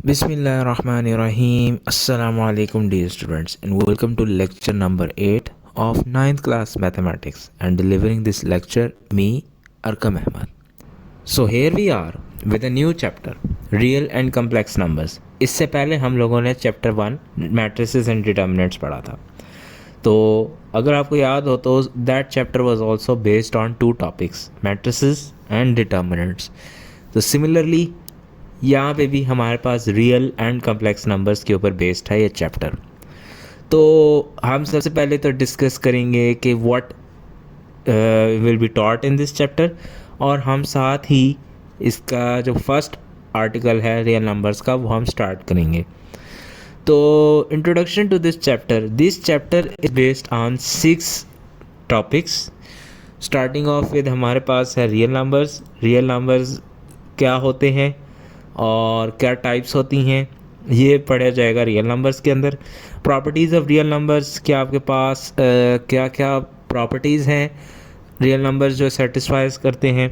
Bismillahirrahmanirrahim. Assalamu alaikum dear students and welcome to lecture number 8 of ninth class mathematics and delivering this lecture me Arkam Ahmad. So here we are with a new chapter real and complex numbers. इससे पहले हम लोगों ने chapter 1 matrices and determinants पढ़ा था. तो अगर आपको याद हो तो that chapter was also based on to topics matrices and determinants. तो सिमिलरली यहाँ पे भी हमारे पास रियल एंड कम्प्लेक्स नंबर्स के ऊपर बेस्ड है ये चैप्टर. तो हम सबसे पहले तो डिस्कस करेंगे कि what will be taught in this chapter, और हम साथ ही इसका जो फर्स्ट आर्टिकल है रियल नंबर्स का वो हम स्टार्ट करेंगे. तो introduction to this chapter is based on 6 topics. Starting of with हमारे पास है रियल नंबर्स क्या होते हैं और क्या टाइप्स होती हैं, ये पढ़ा जाएगा रियल नंबर्स के अंदर. प्रॉपर्टीज़ ऑफ रियल नंबर्स, क्या आपके पास क्या क्या प्रॉपर्टीज़ हैं रियल नंबर्स जो सेटिस्फाइज करते हैं.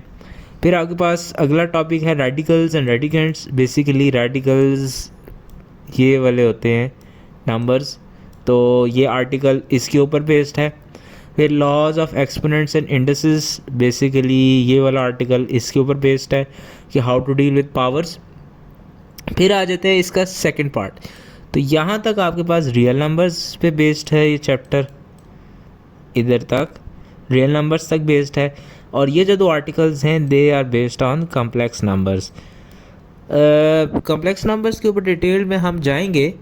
फिर आपके पास अगला टॉपिक है radicals and radicands. Basically radicals ये वाले होते हैं नंबर्स, तो ये आर्टिकल इसके ऊपर बेस्ड है. फिर laws of exponents and indices, basically ये वाला आर्टिकल इसके ऊपर बेस्ड है कि how to deal with powers. फिर आ जाते हैं इसका सेकंड पार्ट. तो यहाँ तक आपके पास रियल नंबर्स पे बेस्ड है ये चैप्टर, इधर तक रियल नंबर्स तक बेस्ड है. और ये जो 2 आर्टिकल्स हैं they are based on complex numbers. Complex numbers के ऊपर डिटेल में हम जाएंगे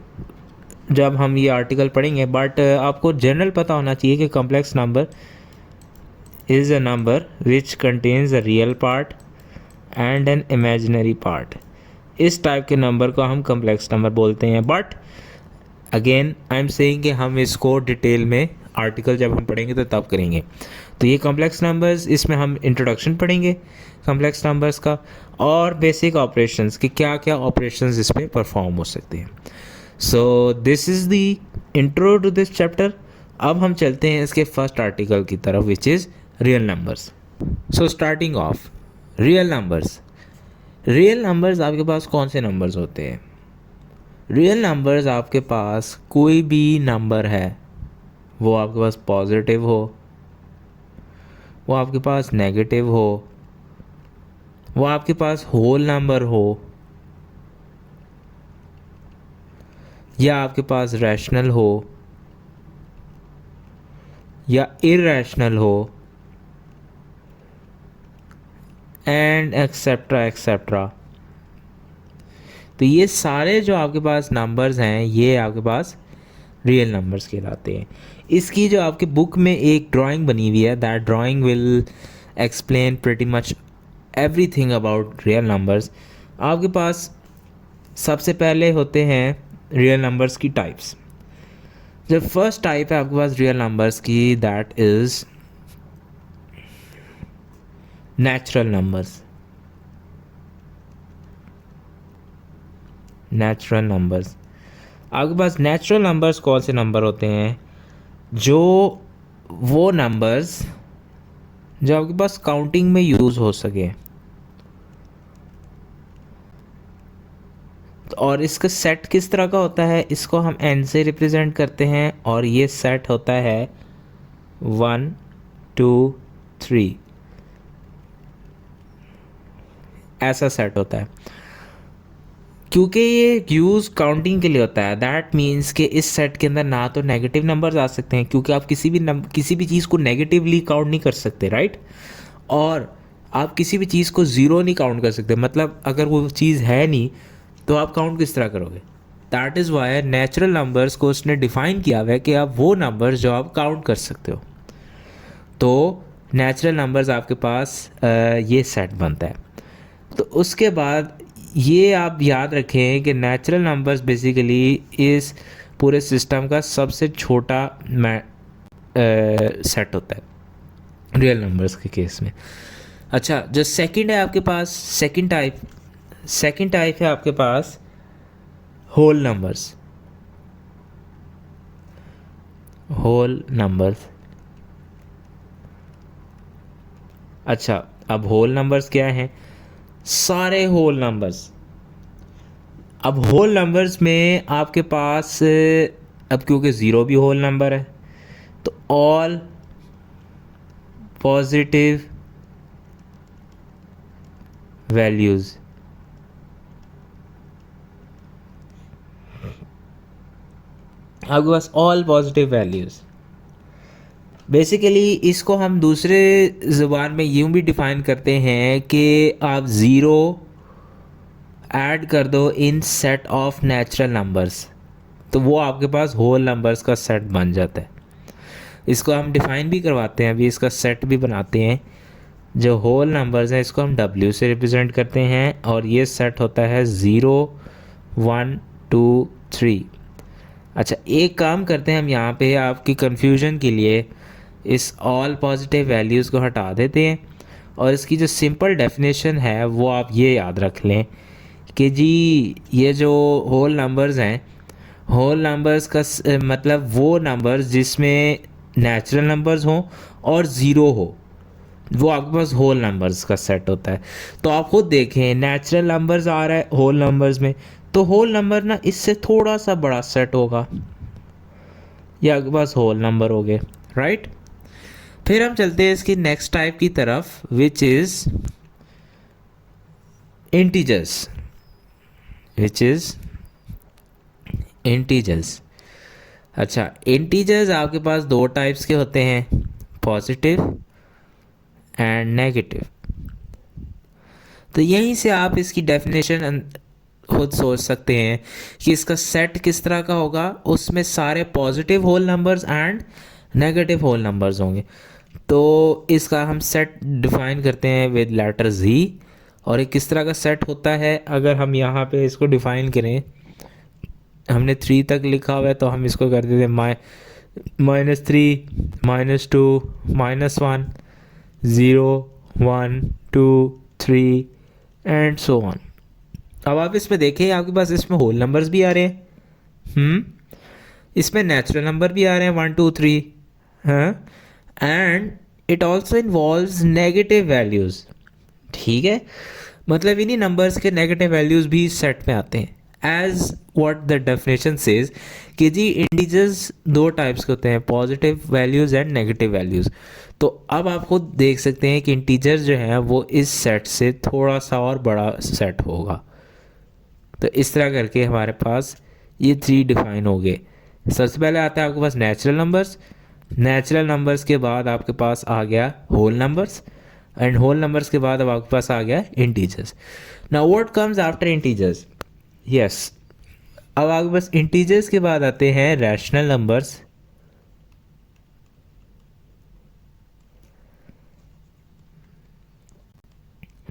जब हम ये आर्टिकल पढ़ेंगे, बट आपको जनरल पता होना चाहिए कि complex number is a number which contains a real part and an imaginary part. इस टाइप के नंबर को हम कम्प्लेक्स नंबर बोलते हैं. But again I am saying कि हम इसको डिटेल में आर्टिकल जब हम पढ़ेंगे तो तब करेंगे. तो ये कम्प्लेक्स नंबर्स, इसमें हम इंट्रोडक्शन पढ़ेंगे कम्प्लेक्स नंबर्स का और बेसिक ऑपरेशंस कि क्या क्या ऑपरेशंस इस पर परफॉर्म हो सकते हैं. So this is the intro to this chapter. अब हम चलते हैं इसके फर्स्ट आर्टिकल की तरफ which is real numbers. So starting off real numbers आपके पास कौन से नंबर्स होते हैं. रियल नंबर्स आपके पास कोई भी नंबर है, वो आपके पास पॉजिटिव हो, वो आपके पास नेगेटिव हो, वो आपके पास होल नंबर हो, या आपके पास रैशनल हो या इरैशनल हो, एंड एक्सेट्रा. तो ये सारे जो आपके पास नंबर्स हैं ये आपके पास रियल नंबर्स कहलाते हैं. इसकी जो आपके बुक में एक ड्राइंग बनी हुई है, that drawing will explain pretty much everything about real numbers. आपके पास सबसे पहले होते हैं रियल नंबर्स की टाइप्स. जो फर्स्ट टाइप है आपके पास रियल नंबर्स की, दैट इज़ नेचुरल नंबर्स. आपके पास नेचुरल नंबर्स कौन से नंबर होते हैं, जो वो नंबर्स जो आपके पास काउंटिंग में यूज़ हो सके. और इसका सेट किस तरह का होता है, इसको हम n से रिप्रेजेंट करते हैं और ये सेट होता है 1 2 3, ऐसा सेट होता है. क्योंकि ये यूज़ काउंटिंग के लिए होता है, दैट मीन्स कि इस सेट के अंदर ना तो नेगेटिव नंबर्स आ सकते हैं, क्योंकि आप किसी भी चीज़ को नेगेटिवली काउंट नहीं कर सकते, राइट. और आप किसी भी चीज़ को ज़ीरो नहीं काउंट कर सकते, मतलब अगर वो चीज़ है नहीं तो आप काउंट किस तरह करोगे. That is why natural numbers को उसने डिफ़ाइन किया हुआ है कि आप वो नंबर्स जो आप काउंट कर सकते हो. तो नेचुरल नंबर्स आपके पास ये सेट बनता है. तो उसके बाद ये आप याद रखें कि नेचुरल नंबर्स बेसिकली इस पूरे सिस्टम का सबसे छोटा सेट होता है रियल नंबर्स के केस में. अच्छा, जो सेकंड है आपके पास, सेकंड टाइप है आपके पास होल नंबर्स. अच्छा, अब होल नंबर्स क्या हैं, सारे होल नंबर्स अब होल नंबर्स में आपके पास अब क्योंकि ज़ीरो भी होल नंबर है तो ऑल पॉजिटिव वैल्यूज़, आपके पास ऑल पॉजिटिव वैल्यूज़। बेसिकली इसको हम दूसरे ज़ुबान में यूँ भी डिफ़ाइन करते हैं कि आप ज़ीरो ऐड कर दो इन सेट ऑफ नेचुरल नंबर्स तो वो आपके पास होल नंबर्स का सेट बन जाता है। इसको हम डिफ़ाइन भी करवाते हैं, अभी इसका सेट भी बनाते हैं। जो होल नंबर्स हैं इसको हम W से रिप्रेजेंट करते हैं और ये सेट होता है 0 1 2 3। अच्छा, एक काम करते हैं हम यहाँ पे आपकी कंफ्यूजन के लिए इस ऑल पॉजिटिव वैल्यूज़ को हटा देते हैं और इसकी जो सिंपल डेफिनेशन है वो आप ये याद रख लें कि जी ये जो होल नंबर्स हैं, होल नंबर्स का मतलब वो नंबर्स जिसमें नेचुरल नंबर्स हों और ज़ीरो हो, वो आपके पास होल नंबर्स का सेट होता है। तो आप खुद देखें नेचुरल नंबर्स आ रहा है होल नंबर्स में, तो होल नंबर ना इससे थोड़ा सा बड़ा सेट होगा, ये आपके पास होल नंबर हो गए, राइट। फिर हम चलते हैं इसकी नेक्स्ट टाइप की तरफ which is integers, which is integers. अच्छा, इंटीजर्स आपके पास दो टाइप्स के होते हैं, पॉजिटिव एंड नेगेटिव। तो यहीं से आप इसकी डेफिनेशन खुद सोच सकते हैं कि इसका सेट किस तरह का होगा। उसमें सारे positive whole numbers and negative whole numbers होंगे। तो इसका हम सेट डिफाइन करते हैं विद लेटर Z। और ये किस तरह का सेट होता है, अगर हम यहाँ पे इसको डिफाइन करें, हमने 3 तक लिखा हुआ है तो हम इसको कर देते हैं -3 -2 -1 0 1 2 3 एंड सो ऑन। अब आप इसमें देखें, आपके पास इसमें होल नंबर्स भी आ रहे हैं, इसमें नेचुरल नंबर भी आ रहे हैं 1 2 3, हाँ, and it also involves negative values. ठीक है, मतलब इन्हीं नंबर्स के नेगेटिव वैल्यूज़ भी सेट में आते हैं। As what the definition says कि जी इंटीजर्स दो टाइप्स के होते हैं, positive values and negative values. तो अब आप खुद देख सकते हैं कि इंटीजर्स जो हैं वो इस सेट से थोड़ा सा और बड़ा सेट होगा। तो इस तरह करके हमारे पास ये 3 डिफाइन हो गए। सबसे पहले आता है आपके पास नेचुरल नंबर्स, नेचुरल नंबर्स के बाद आपके पास आ गया whole numbers, and whole numbers के बाद अब आपके पास आ गया integers. Now what comes after integers? Yes, अब आपके पास इंटीजर्स के बाद आते हैं रैशनल नंबर्स,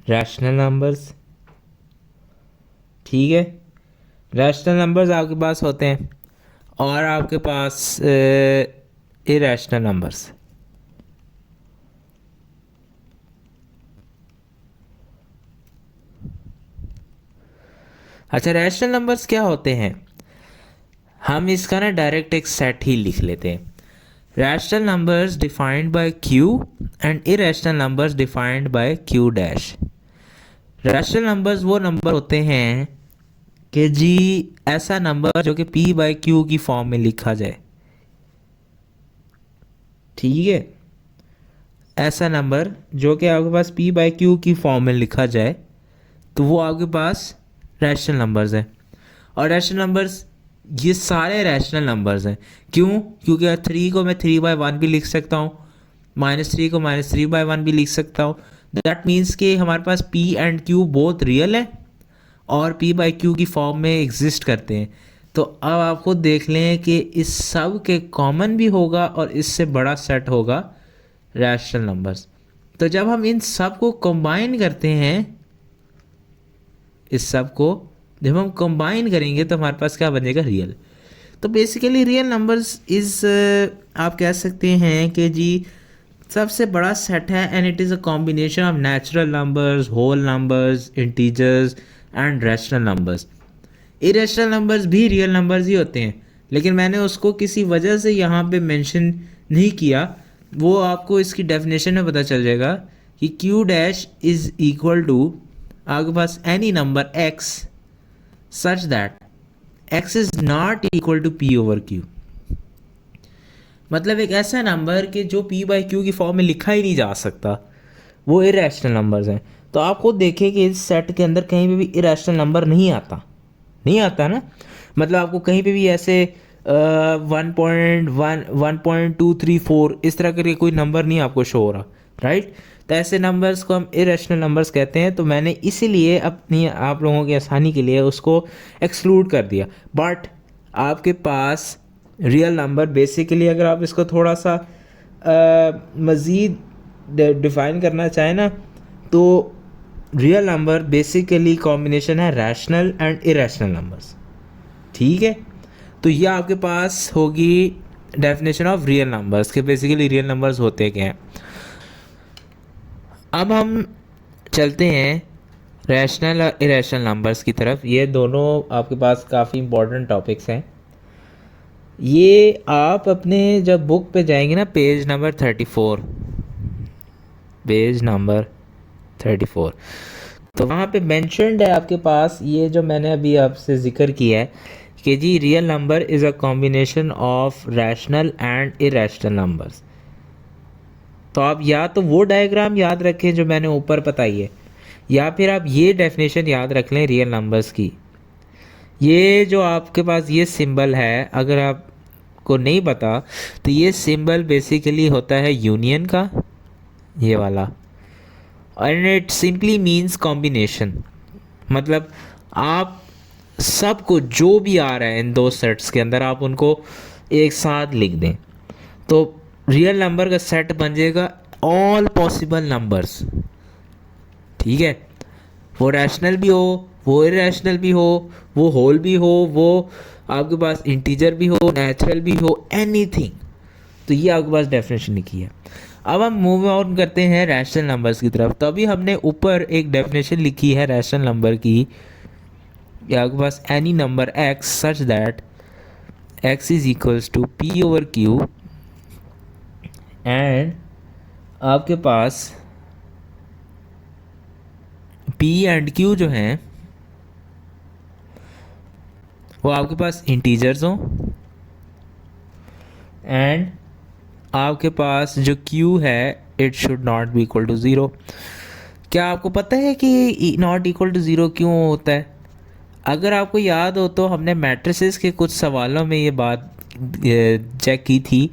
रैशनल नंबर्स। ठीक है, रैशनल नंबर्स आपके पास होते हैं और आपके पास इरैशनल नंबर्स। अच्छा, रैशनल नंबर्स क्या होते हैं? हम इसका ना डायरेक्ट एक सेट ही लिख लेते हैं। Rational numbers defined by Q and irrational numbers defined by Q dash. Rational numbers वो नंबर होते हैं कि जी ऐसा नंबर जो कि P/Q की फॉर्म में लिखा जाए। ठीक है, ऐसा नंबर जो कि आपके पास P/Q की फॉर्म में लिखा जाए तो वो आपके पास रैशनल नंबर्स हैं। और रैशनल नंबर्स ये सारे रैशनल नंबर्स हैं। क्यों? क्योंकि 3 को मैं 3/1 भी लिख सकता हूँ, -3 को -3/1 भी लिख सकता हूँ। दैट मीन्स कि हमारे पास P and Q both real है और P/Q की फॉर्म में एग्जिस्ट करते हैं। तो अब आप खुद देख लें कि इस सब के कॉमन भी होगा और इससे बड़ा सेट होगा रैशनल नंबर्स। तो जब हम इन सब को कंबाइन करते हैं, इस सब को जब हम कंबाइन करेंगे तो हमारे पास क्या बनेगा? रियल। तो बेसिकली रियल नंबर्स इज़ आप कह सकते हैं कि जी सबसे बड़ा सेट है and it is a combination of natural numbers, whole numbers, integers and rational numbers. Irrational numbers भी रियल नंबर्स ही होते हैं, लेकिन मैंने उसको किसी वजह से यहाँ पे मेंशन नहीं किया, वो आपको इसकी डेफिनेशन में पता चल जाएगा कि Q dash is equal to आपके पास any number x such that x is not equal to p over q। मतलब एक ऐसा नंबर कि जो p बाई क्यू की फॉर्म में लिखा ही नहीं जा सकता, वो इरेशनल नंबर्स हैं। तो आप खुद देखें कि इस सेट के अंदर कहीं पे भी इरेशनल नंबर नहीं आता, नहीं आता ना। मतलब आपको कहीं पे भी ऐसे 1.1 1.234 इस तरह करके कोई नंबर नहीं आपको शो हो रहा, राइट। तो ऐसे नंबर्स को हम इरेशनल नंबर्स कहते हैं। तो मैंने इसीलिए अपनी आप लोगों की आसानी के लिए उसको एक्सक्लूड कर दिया। बट आपके पास रियल नंबर बेसिकली अगर आप इसको थोड़ा सा मज़ीद डिफ़ाइन करना चाहें ना, तो रियल नंबर बेसिकली कॉम्बिनेशन है रैशनल एंड इरेशनल नंबर्स, ठीक है। तो ये आपके पास होगी डेफिनेशन ऑफ रियल नंबर्स के बेसिकली रियल नंबर्स होते क्या हैं। अब हम चलते हैं रैशनल और इरेशनल नंबर्स की तरफ। ये दोनों आपके पास काफ़ी इंपॉर्टेंट टॉपिक्स हैं। ये आप अपने जब बुक पे जाएंगे ना, पेज नंबर 34, पेज नंबर 34, तो वहाँ पे मेंशन्ड है आपके पास ये जो मैंने अभी आपसे ज़िक्र किया है कि जी real number is a combination of rational and irrational numbers. तो आप या तो वो डायग्राम याद रखें जो मैंने ऊपर बताई है, या फिर आप ये डेफिनेशन याद रख लें रियल नंबर्स की। ये जो आपके पास ये सिंबल है, अगर आपको नहीं पता तो ये सिंबल बेसिकली होता है यूनियन का, ये वाला, and it simply means combination. मतलब आप सबको जो भी आ रहा है इन दो सेट्स के अंदर आप उनको एक साथ लिख दें, तो रियल नंबर का सेट बन जाएगा ऑल पॉसिबल नंबर्स, ठीक है। वो रैशनल भी हो, वो इरेशनल भी हो, वो होल भी हो, वो आपके पास इंटीजर भी हो, नेचुरल भी हो, एनीथिंग। तो ये आपके पास डेफिनेशन लिखी है। अब हम मूव ऑन करते हैं रैशनल नंबर्स की तरफ। तो अभी हमने ऊपर एक डेफिनेशन लिखी है रैशनल नंबर की, आपके पास any number x such that x is equals to p over q, and आपके पास p एंड q जो हैं वो आपके पास इंटीजर्स हों, एंड आपके पास जो q है it should not be equal to zero. क्या आपको पता है कि नॉट इक्वल टू ज़ीरो क्यों होता है? अगर आपको याद हो तो हमने मैट्रिसेस के कुछ सवालों में ये बात चेक की थी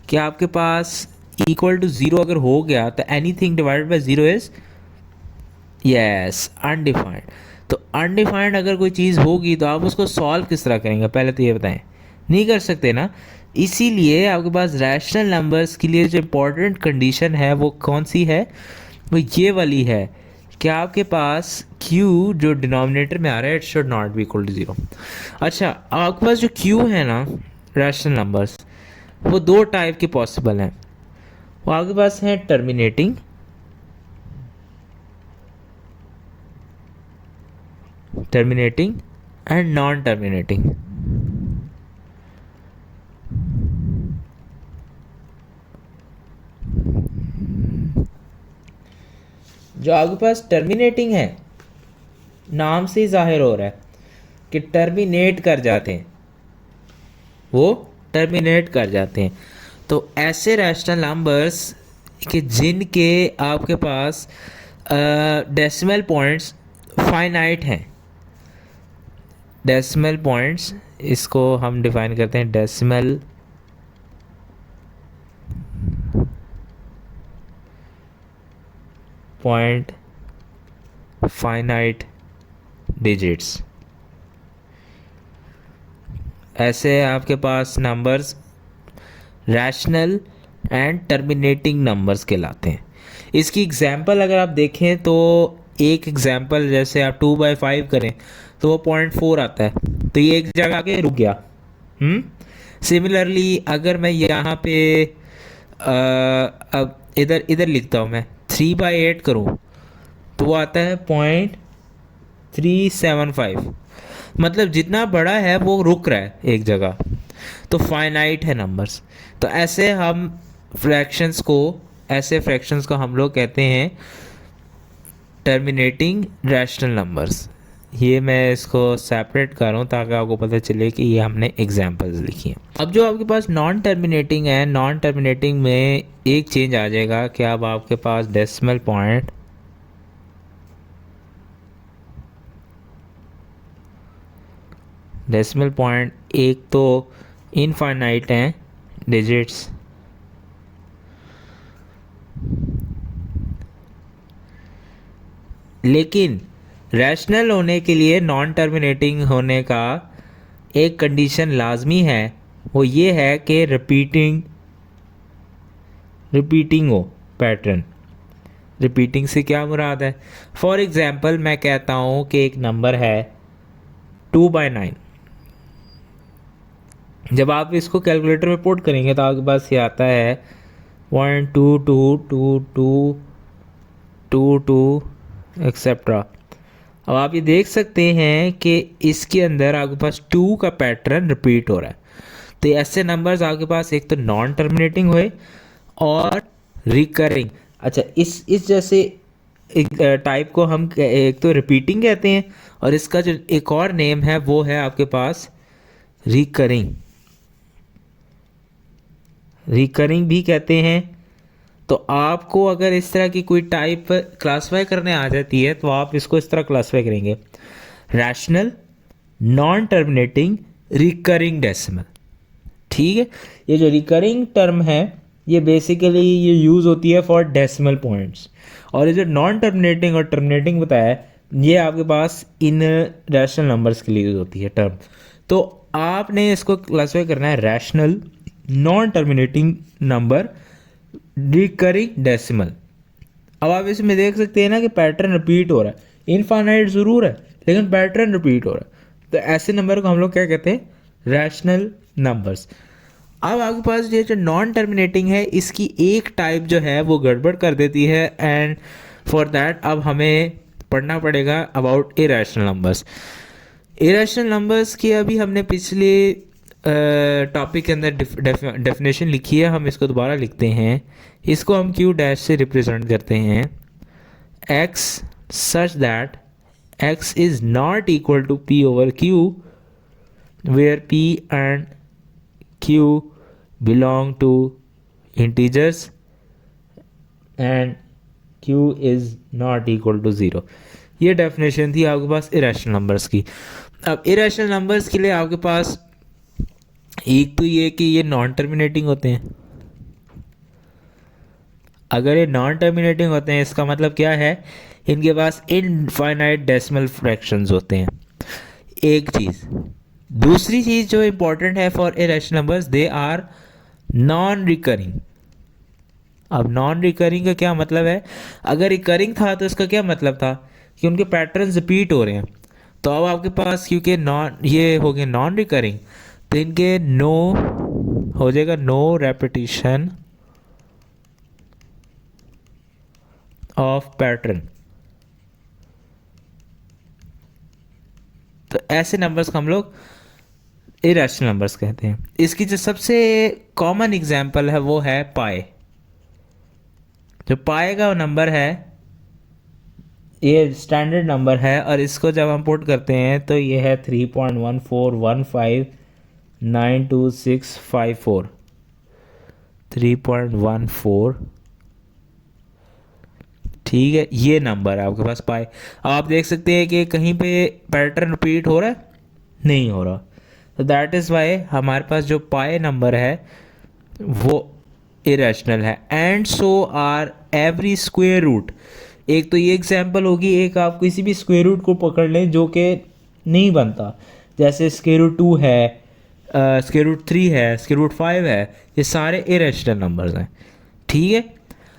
कि आपके पास इक्वल टू ज़ीरो अगर हो गया तो anything divided by zero is yes undefined. तो अनडिफाइंड अगर कोई चीज़ होगी तो आप उसको सॉल्व किस तरह करेंगे, पहले तो ये बताएं। नहीं कर सकते ना। इसीलिए आपके पास रैशनल नंबर्स के लिए जो इम्पोर्टेंट कंडीशन है वो कौन सी है, वो ये वाली है कि आपके पास q जो डिनोमिनेटर में आ रहा है it should not be equal to zero. अच्छा, आपके पास जो q है ना रैशनल नंबर्स, वो दो टाइप के पॉसिबल हैं। वो आपके पास हैं टर्मिनेटिंग एंड नॉन टर्मिनेटिंग। जो आपके पास टर्मिनेटिंग है, नाम से ही जाहिर हो रहा है कि टर्मिनेट कर जाते हैं, वो टर्मिनेट कर जाते हैं। तो ऐसे रैशनल नंबर्स कि जिनके आपके पास डेसिमल पॉइंट्स फाइनाइट हैं। डेसिमल पॉइंट्स, इसको हम डिफाइन करते हैं डेसिमल पॉइंट फाइनाइट डिजिट्स। ऐसे आपके पास numbers rational and terminating numbers कहलाते हैं। इसकी एग्जांपल अगर आप देखें तो एक एग्जांपल जैसे आप 2/5 करें तो वो 0.4 आता है, तो ये एक जगह आके रुक गया। सिमिलरली अगर मैं यहाँ पे अब इधर लिखता हूँ, मैं 3/8 करूँ तो वो आता है 0.375। मतलब जितना बड़ा है वो रुक रहा है एक जगह, तो फाइनाइट है नंबर्स। तो ऐसे हम फ्रैक्शंस को हम लोग कहते हैं टर्मिनेटिंग रैशनल नंबर्स। ये मैं इसको सेपरेट कर रहा हूँ ताकि आपको पता चले कि ये हमने एग्जांपल्स लिखी हैं। अब जो आपके पास नॉन टर्मिनेटिंग है, नॉन टर्मिनेटिंग में एक चेंज आ जाएगा कि अब आपके पास डेसिमल पॉइंट एक तो इनफाइनाइट हैं डिजिट्स, लेकिन रैशनल होने के लिए नॉन टर्मिनेटिंग होने का एक कंडीशन लाजमी है, वो ये है कि रिपीटिंग हो पैटर्न। रिपीटिंग से क्या मुराद है? फॉर एग्जांपल मैं कहता हूँ कि एक नंबर है 2/9। जब आप इसको कैलकुलेटर में पुट करेंगे तो आपके पास ये आता है 1 2 2 2 2 2 2 एक्सेट्रा। अब आप ये देख सकते हैं कि इसके अंदर आपके पास 2 का पैटर्न रिपीट हो रहा है। तो ऐसे नंबर्स आपके पास एक तो नॉन टर्मिनेटिंग हुए और रिकरिंग। अच्छा, इस जैसे एक टाइप को हम एक तो रिपीटिंग कहते हैं और इसका जो एक और नेम है वो है आपके पास रिकरिंग भी कहते हैं। तो आपको अगर इस तरह की कोई टाइप क्लासीफाई करने आ जाती है तो आप इसको इस तरह क्लासीफाई करेंगे, rational, non terminating, recurring decimal. ठीक है, ये जो रिकरिंग टर्म है ये बेसिकली ये यूज़ होती है फॉर डेसिमल पॉइंट्स, और ये जो नॉन टर्मिनेटिंग और टर्मिनेटिंग बताया है ये आपके पास इन रैशनल नंबर्स के लिए यूज़ होती है टर्म। तो आपने इसको क्लासीफाई करना है rational, non terminating number, recurring decimal. अब आप इसमें देख सकते हैं ना कि पैटर्न रिपीट हो रहा है, इनफाइनाइट ज़रूर है लेकिन पैटर्न रिपीट हो रहा है। तो ऐसे नंबर को हम लोग क्या कहते हैं? Rational numbers. अब आपके पास ये जो नॉन टर्मिनेटिंग है इसकी एक टाइप जो है वो गड़बड़ कर देती है, एंड फॉर दैट अब हमें पढ़ना पड़ेगा about irrational numbers. Irrational numbers की अभी हमने पिछले टॉपिक के अंदर डेफिनेशन लिखी है, हम इसको दोबारा लिखते हैं। इसको हम क्यू डैश से रिप्रेजेंट करते हैं, x such that x is not equal to p over q where p and q belong to integers and q is not equal to 0। ये डेफिनेशन थी आपके पास इरेशनल नंबर्स की। अब इरेशनल नंबर्स के लिए आपके पास एक तो ये कि ये नॉन टर्मिनेटिंग होते हैं। अगर ये नॉन टर्मिनेटिंग होते हैं इसका मतलब क्या है? इनके पास इनफाइनाइट डेसिमल फ्रैक्शंस होते हैं, एक चीज़। दूसरी चीज़ जो इम्पोर्टेंट है for irrational numbers, they are non recurring. अब नॉन रिकरिंग का क्या मतलब है? अगर रिकरिंग था तो इसका क्या मतलब था कि उनके पैटर्न्स रिपीट हो रहे हैं। तो अब आपके पास क्योंकि ये हो गए नॉन रिकरिंग तो इनके नो हो जाएगा, नो रेपिटेशन ऑफ पैटर्न। तो ऐसे नंबर्स को हम लोग इरेशनल नंबर्स कहते हैं। इसकी जो सबसे कॉमन एग्जांपल है वो है पाए। जो पाए का नंबर है ये स्टैंडर्ड नंबर है और इसको जब हम पुट करते हैं तो ये है 3.141592654। 3.14, ठीक है, ये नंबर है आपके पास पाए। आप देख सकते हैं कि कहीं पे पैटर्न रिपीट हो रहा है? नहीं हो रहा। तो दैट इज़ वाई हमारे पास जो पाए नंबर है वो इरेशनल है। And so are every square root. एक तो ये एग्जांपल होगी, एक आप किसी भी स्क्वायर रूट को पकड़ लें जो कि नहीं बनता, जैसे स्क्वायर रूट 2 है, स्क्वायर रूट 3 है, स्क्वायर रूट 5 है, ये सारे इरेशनल नंबर्स हैं। ठीक है,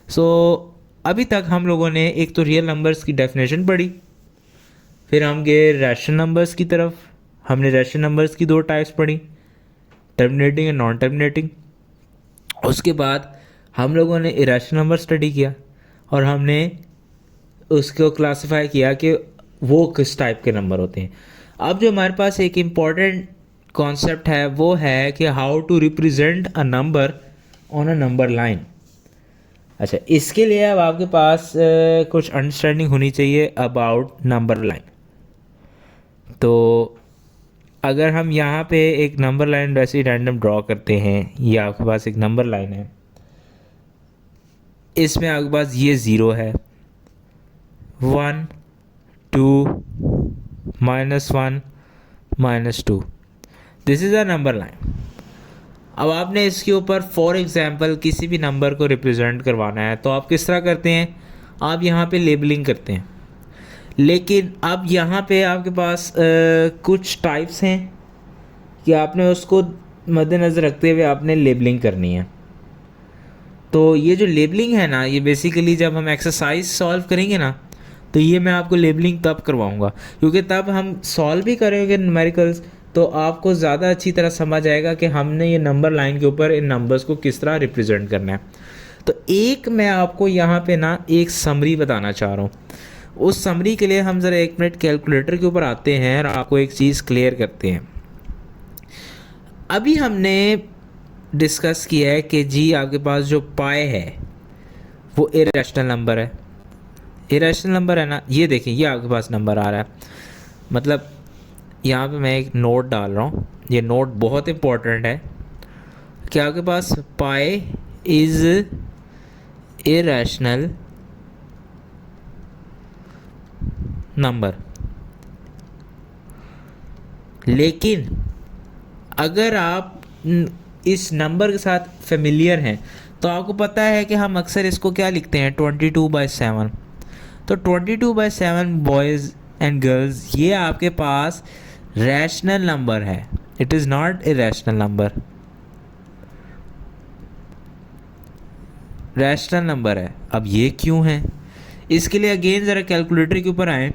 सो अभी तक हम लोगों ने एक तो रियल नंबर्स की डेफिनेशन पढ़ी, फिर हम गए रैशनल नंबर्स की तरफ। हमने रैशनल नंबर्स की 2 टाइप्स पढ़ी, टर्मिनेटिंग एंड नॉन टर्मिनेटिंग। उसके बाद हम लोगों ने इरेशनल नंबर स्टडी किया और हमने उसको क्लासिफाई किया कि वो किस टाइप के नंबर होते हैं। अब जो हमारे पास एक इम्पॉर्टेंट कॉन्सेप्ट है वो है कि how to represent a number on a number line. अच्छा, इसके लिए अब आपके पास कुछ अंडरस्टैंडिंग होनी चाहिए अबाउट नंबर लाइन। तो अगर हम यहाँ पे एक नंबर लाइन वैसे ही रैंडम ड्रॉ करते हैं, ये आपके पास एक नंबर लाइन है, इसमें आपके पास ये 0 है, 1 2 -1 -2, this is a number line. अब आपने इसके ऊपर फॉर एग्जांपल किसी भी नंबर को रिप्रेजेंट करवाना है तो आप किस तरह करते हैं, आप यहाँ पे लेबलिंग करते हैं। लेकिन अब यहाँ पे आपके पास कुछ टाइप्स हैं कि आपने उसको मद्देनज़र रखते हुए आपने लेबलिंग करनी है। तो ये जो लेबलिंग है ना, ये बेसिकली जब हम एक्सरसाइज सॉल्व करेंगे ना, तो ये मैं आपको लेबलिंग तब करवाऊँगा, क्योंकि तब हम सॉल्व भी करेंगे न्यूमेरिकल्स, तो आपको ज़्यादा अच्छी तरह समझ आएगा कि हमने ये नंबर लाइन के ऊपर इन नंबर्स को किस तरह रिप्रेजेंट करना है। तो एक मैं आपको यहाँ पे ना एक समरी बताना चाह रहा हूँ। उस समरी के लिए हम ज़रा 1 मिनट कैलकुलेटर के ऊपर आते हैं और आपको एक चीज़ क्लियर करते हैं। अभी हमने डिस्कस किया है कि जी आपके पास जो पाई है वो इरेशनल नंबर है, इरेशनल नंबर है ना। ये देखें, ये आपके पास नंबर आ रहा है, मतलब यहाँ पे मैं एक नोट डाल रहा हूँ, ये नोट बहुत इम्पोर्टेंट है कि आपके पास पाई इज़ इरेशनल नंबर। लेकिन अगर आप इस नंबर के साथ फेमिलियर हैं तो आपको पता है कि हम अक्सर इसको क्या लिखते हैं, 22/7। तो 22/7 बॉयज़ एंड गर्ल्स, ये आपके पास रैशनल नंबर है, it is not irrational number, rational number है। अब ये क्यों है, इसके लिए अगेन ज़रा कैलकुलेटर के ऊपर आएँ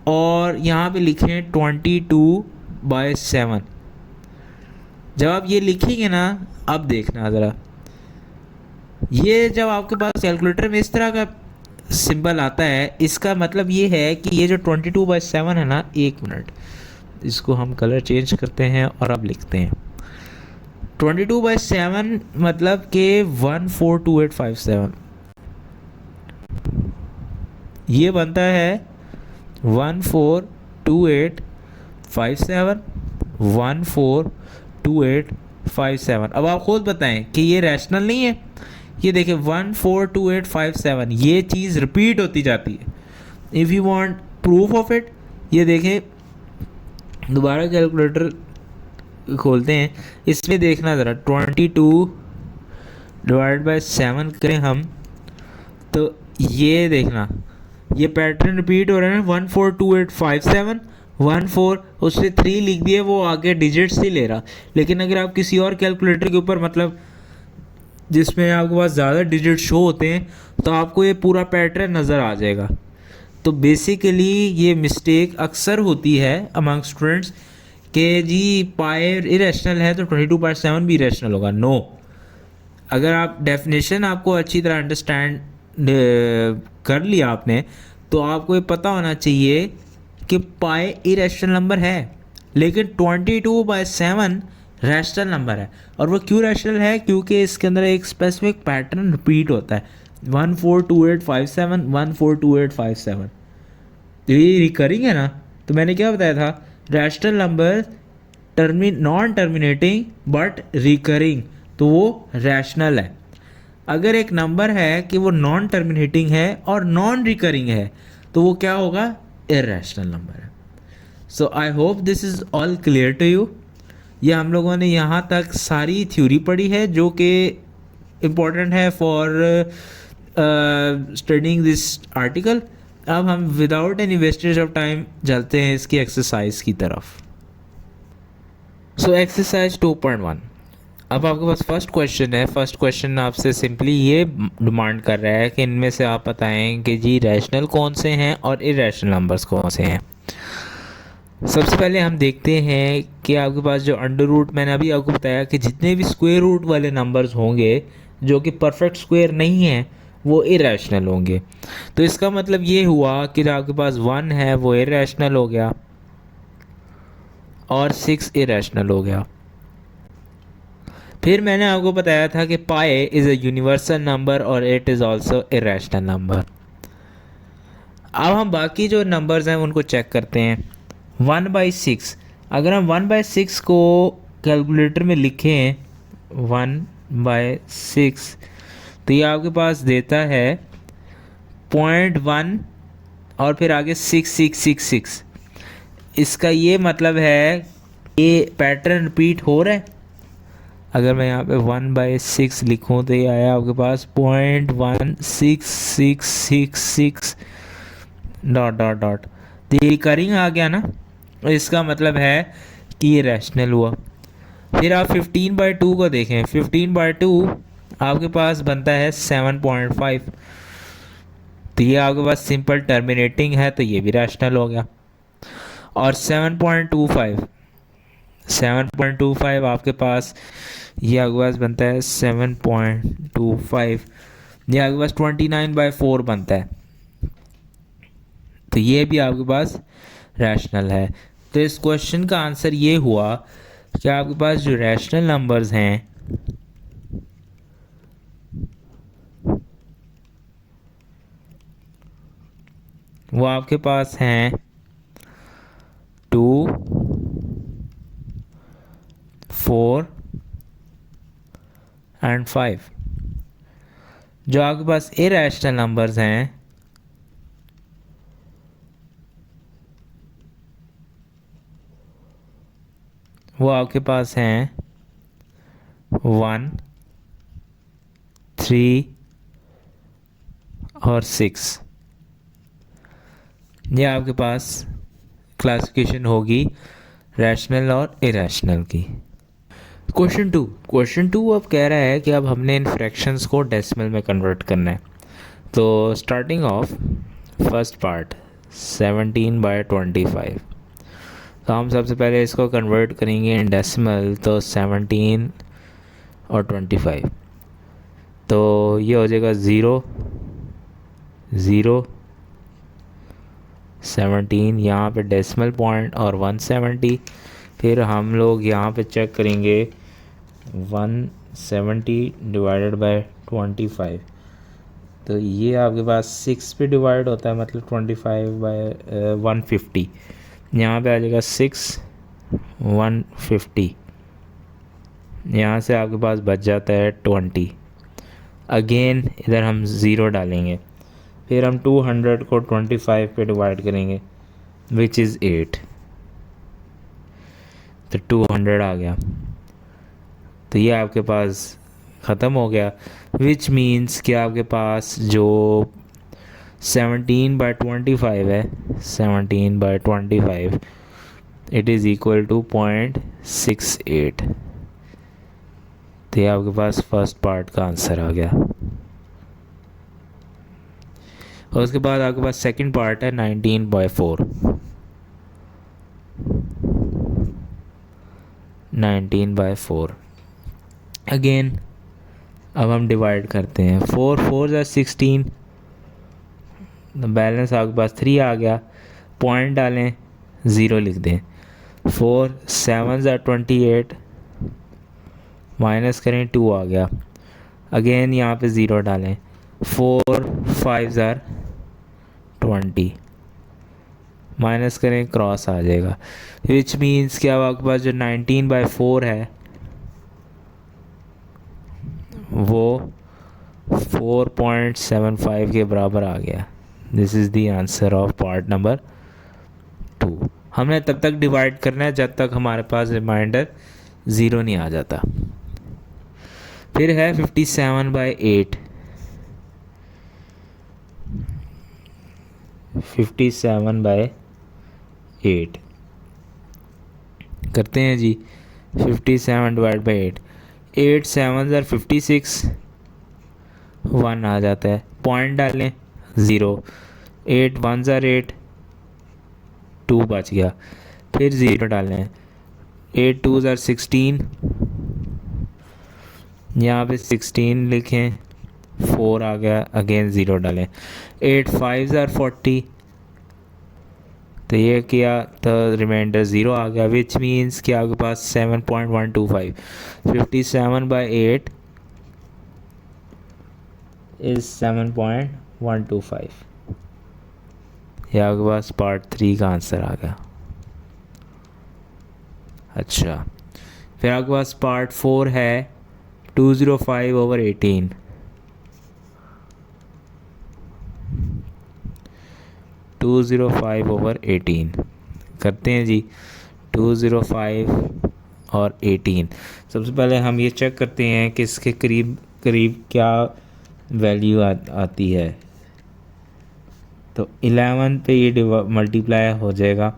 और यहाँ पे लिखें 22/7। जब आप ये लिखेंगे ना, अब देखना ज़रा, ये जब आपके पास कैलकुलेटर में इस तरह का सिंबल आता है, इसका मतलब ये है कि ये जो 22/7 है ना, 1 मिनट, इसको हम कलर चेंज करते हैं और अब लिखते हैं 22/7 मतलब कि 142857, ये बनता है 142857, 142857। अब आप खुद बताएं कि ये रैशनल नहीं है। ये देखिए 142857, ये चीज़ रिपीट होती जाती है। If you want proof of it, ये देखें, दोबारा कैलकुलेटर खोलते हैं, इसमें देखना ज़रा, 22/7 करें हम, तो ये देखना, ये पैटर्न रिपीट हो रहा है ना, 142857, 14 उससे 3 लिख दिए, वो आगे डिजिट्स ही ले रहा। लेकिन अगर आप किसी और कैलकुलेटर के ऊपर, मतलब जिसमें आपके पास ज़्यादा डिजिट शो होते हैं, तो आपको ये पूरा पैटर्न नज़र आ जाएगा। तो बेसिकली ये मिस्टेक अक्सर होती है अमंग स्टूडेंट्स कि जी पाई इरेशनल है तो 22/7 भी इरेशनल होगा। नो, अगर आप डेफिनेशन आपको अच्छी तरह अंडरस्टैंड कर लिया आपने, तो आपको ये पता होना चाहिए कि पाई इरेशनल नंबर है, लेकिन 22/7 रैशनल नंबर है। और वो क्यों रैशनल है, क्योंकि इसके अंदर एक स्पेसिफिक पैटर्न रिपीट होता है, 142857, 142857। तो ये रिकरिंग है ना, तो मैंने क्या बताया था, rational number non terminating but recurring, तो वो रैशनल है। अगर एक नंबर है कि वो नॉन टर्मिनेटिंग है और नॉन रिकरिंग है, तो वो क्या होगा, इरेशनल नंबर है। So I hope this is all clear to you. ये हम लोगों ने यहाँ तक सारी थ्योरी पढ़ी है जो कि इम्पोर्टेंट है फॉर स्टडिंग दिस आर्टिकल। अब हम without any wastage of time चलते हैं इसकी एक्सरसाइज की तरफ। सो एक्सरसाइज 2.1, अब आपके पास फर्स्ट क्वेश्चन है। फर्स्ट क्वेश्चन आपसे सिंपली ये डिमांड कर रहा है कि इनमें से आप बताएं कि जी रैशनल कौन से हैं और इरेशनल नंबर्स कौन से हैं। सबसे पहले हम देखते हैं कि आपके पास जो अंडर रूट, मैंने अभी आपको बताया कि जितने भी स्क्वायर रूट वाले नंबर्स होंगे जो कि परफेक्ट स्क्वायर नहीं हैं, वो इरेशनल होंगे। तो इसका मतलब ये हुआ कि जो आपके पास 1 है वो इरेशनल हो गया और 6 इरेशनल हो गया। फिर मैंने आपको बताया था कि पाई इज़ अ यूनिवर्सल नंबर और it is also irrational number. अब हम बाकी जो नंबर्स हैं उनको चेक करते हैं। 1/6, अगर हम 1/6 को कैलकुलेटर में लिखें 1/6, तो ये आपके पास देता है 0.1 और फिर आगे 6666। इसका ये मतलब है ये पैटर्न रिपीट हो रहा है। अगर मैं यहाँ पे 1/6 लिखूँ तो ये आया आपके पास 0.16666 डॉट डॉट डॉट, तो ये रिकरिंग आ गया ना, इसका मतलब है कि ये रैशनल हुआ। फिर आप 15/2 को देखें, 15/2 आपके पास बनता है 7.5, तो ये आपके पास सिंपल टर्मिनेटिंग है, तो ये भी रैशनल हो गया। और 7.25 आपके पास, ये आपके पास बनता है 7.25, ये आपके पास 29/4 बनता है, तो ये भी आपके पास रैशनल है। तो इस क्वेश्चन का आंसर ये हुआ कि आपके पास जो रैशनल नंबर्स हैं वो आपके पास हैं 2, 4 एंड 5। जो आपके पास इरैशनल नंबर्स हैं वो आपके पास हैं 1, 3 और 6। ये आपके पास क्लासिफिकेशन होगी रैशनल और इरैशनल की। क्वेश्चन टू अब कह रहा है कि अब हमने इन फ्रैक्शंस को डेसिमल में कन्वर्ट करना है। तो स्टार्टिंग ऑफ फर्स्ट पार्ट 17/25, तो हम सबसे पहले इसको कन्वर्ट करेंगे इन डेसिमल, तो 17 और 25, तो ये हो जाएगा 0 0 17, यहाँ पे डेसिमल पॉइंट और 170। फिर हम लोग यहाँ पे चेक करेंगे 170 डिवाइडेड बाय 25, तो ये आपके पास 6 पे डिवाइड होता है, मतलब 25/150। यहाँ पे आ जाएगा 6 150, यहाँ से आपके पास बच जाता है 20। अगेन इधर हम ज़ीरो डालेंगे, फिर हम 200 को 25 पे डिवाइड करेंगे विच इज़ 8, तो 200 आ गया, तो ये आपके पास ख़त्म हो गया। विच मीन्स कि आपके पास जो 17/25 है, 17/25 इट इज़ इक्वल टू 0.68, तो ये आपके पास फर्स्ट पार्ट का आंसर आ गया। और उसके बाद आपके पास सेकंड पार्ट है 19/4, 19/4। अगेन अब हम डिवाइड करते हैं, 4 4 ज़ा 16, बैलेंस आपके पास 3 आ गया, पॉइंट डालें 0 लिख दें। 4 7 ज़ा 28, माइनस करें 2 आ गया, अगेन यहाँ पे 0 डालें। 4 5 ज़ा 20, माइनस करें क्रॉस आ जाएगा, विच मीन्स कि अब आपके पास जो 19/4 है वो 4.75 के बराबर आ गया। This is the answer of part number 2। हमने तब तक डिवाइड करना है जब तक हमारे पास रिमाइंडर 0 नहीं आ जाता। फिर है 57/8, 57/8 करते हैं जी। 57 डिवाइड बाई 8, 8 7 ज़ा 56, 1 आ जाता है, पॉइंट डालें 0, 8 1 ज़ा 8, 2 बच गया, फिर 0 डालें, 8 2 ज़ा 16, यहाँ पे 16 लिखें, 4 आ गया, अगेन 0 डालें, 8 5 ज़ा 40, तो ये किया तो रिमाइंडर 0 आ गया, विच मीन्स कि आपके पास 7.125, 57/8 इज़ 7.125। ये आपके पास पार्ट 3 का आंसर आ गया। अच्छा, फिर आपके पास पार्ट 4 है 205/18। 205/18 करते हैं जी। 205 और 18, सबसे पहले हम ये चेक करते हैं कि इसके करीब करीब क्या वैल्यू आती है। तो 11 पे ये मल्टीप्लाई हो जाएगा।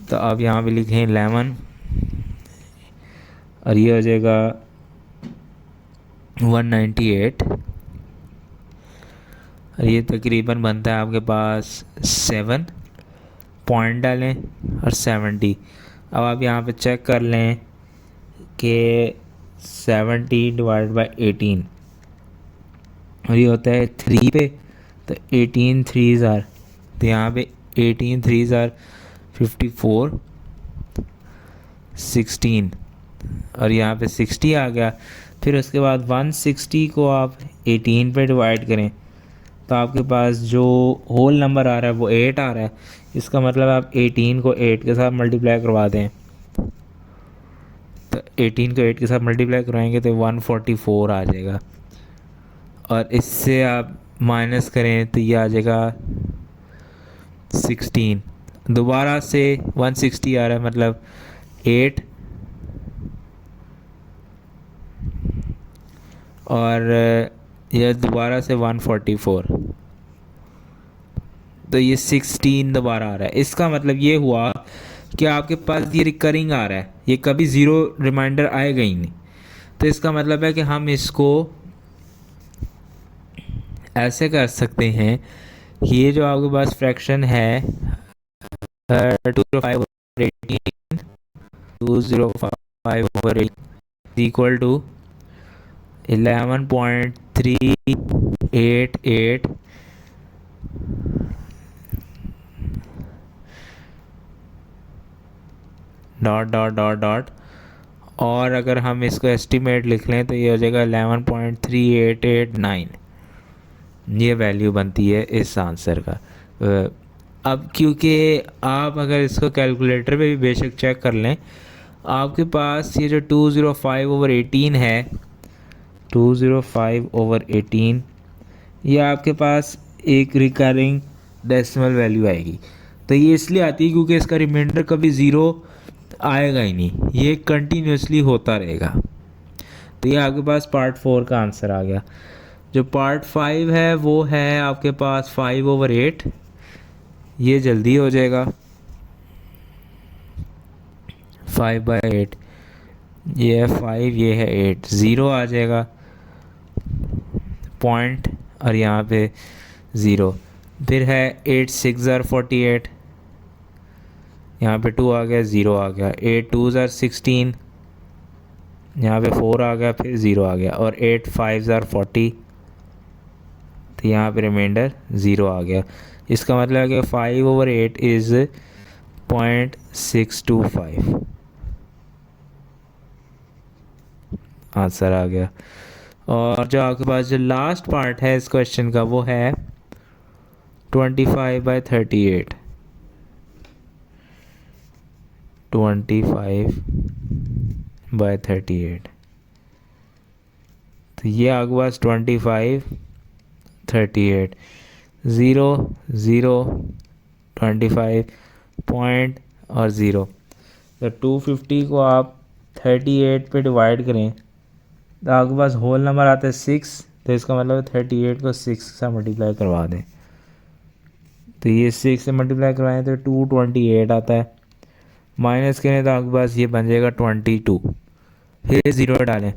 तो अब यहाँ पे लिखें 11 और ये हो जाएगा 198 और ये तकरीबन बनता है आपके पास 7 पॉइंट डालें और 70। अब आप यहाँ पे चेक कर लें कि 70 डिवाइड बाई 18 और ये होता है 3 पे। तो 18 3s आर, तो यहाँ पे 18 3s आर 54, 16 और यहाँ पे 60 आ गया। फिर उसके बाद 160 को आप 18 पे डिवाइड करें तो आपके पास जो होल नंबर आ रहा है वो 8 आ रहा है। इसका मतलब आप 18 को 8 के साथ मल्टीप्लाई करवा दें। तो 18 को 8 के साथ मल्टीप्लाई करवाएंगे तो 144 आ जाएगा और इससे आप माइनस करें तो ये आ जाएगा 16। दोबारा से 160 आ रहा है, मतलब 8 और यह दोबारा से 144, तो ये 16 दोबारा आ रहा है। इसका मतलब ये हुआ कि आपके पास ये रिकरिंग आ रहा है, ये कभी ज़ीरो रिमाइंडर आएगा ही नहीं। तो इसका मतलब है कि हम इसको ऐसे कर सकते हैं, ये जो आपके पास फ्रैक्शन है 205/18 205/18 equal to 11.388 dot dot dot dot, और अगर हम इसको एस्टिमेट लिख लें तो ये हो जाएगा 11.3889। ये वैल्यू बनती है इस आंसर का। अब क्योंकि आप अगर इसको कैलकुलेटर पे भी बेशक चेक कर लें, आपके पास ये जो 205/18 है, 205/18 ये आपके पास एक रिकरिंग डेसिमल वैल्यू आएगी। तो ये इसलिए आती है क्योंकि इसका रिमाइंडर कभी ज़ीरो आएगा ही नहीं, ये कंटिन्यूसली होता रहेगा। तो ये आपके पास पार्ट 4 का आंसर आ गया। जो पार्ट 5 है वो है आपके पास 5/8। ये जल्दी हो जाएगा। 5/8, ये है 5, ये है 8, 0 आ जाएगा पॉइंट और यहाँ पे 0। फिर है 8 6 ज़ार 48, यहाँ पे 2 आ गया, 0 आ गया। 8 2 ज़ार 16, यहाँ पे 4 आ गया, फिर 0 आ गया। और 8 5 ज़ार 40, तो यहाँ पे रिमाइंडर 0 आ गया। इसका मतलब है कि 5/8 इज़ 0.625 आंसर आ गया। और जो आपके पास जो लास्ट पार्ट है इस क्वेश्चन का वो है 25/38। 25/38, तो ये आपके पास 25/38, 0 0 25 पॉइंट और 0। तो 250 को आप 38 पे डिवाइड करें तो आपके पास होल नंबर आता है 6। तो इसका मतलब 38 को 6 से मल्टीप्लाई करवा दें, तो ये 6 से मल्टीप्लाई करवाएं तो 228 आता है। माइनस करें तो आपके पास ये बन जाएगा 22, फिर 0 डालें।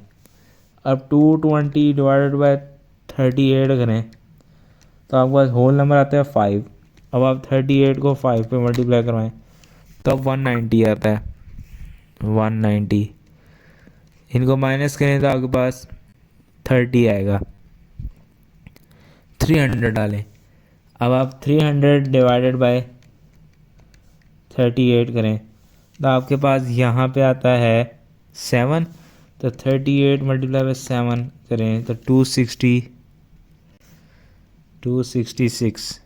अब 220 डिवाइडेड बाय 38 करें तो आपके पास होल नंबर आता है 5। अब आप 38 को 5 पे मल्टीप्लाई करवाएं तो अब 190 आता है, 190। इनको माइनस करें तो आपके पास 30 आएगा। 300 डालें। अब आप 300 डिवाइडेड बाय 38 करें तो आपके पास यहाँ पे आता है 7। तो 38 मल्टीप्लाई बाय 7 करें तो 266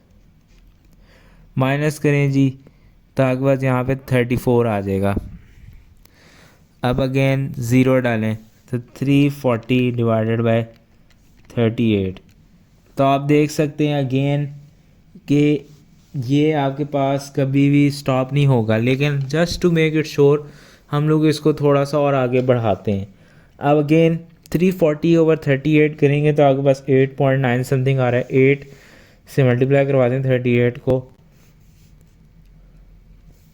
माइनस करें जी तो आपके पास यहाँ पे 34 आ जाएगा। अब अगेन ज़ीरो डालें तो 340 डिवाइडेड बाय 38। तो आप देख सकते हैं अगेन कि ये आपके पास कभी भी स्टॉप नहीं होगा, लेकिन just to make it sure हम लोग इसको थोड़ा सा और आगे बढ़ाते हैं। अब अगेन 340 ओवर 38 करेंगे तो आपके पास 8.9 समथिंग आ रहा है। 8 से मल्टीप्लाई करवाते हैं 38 को,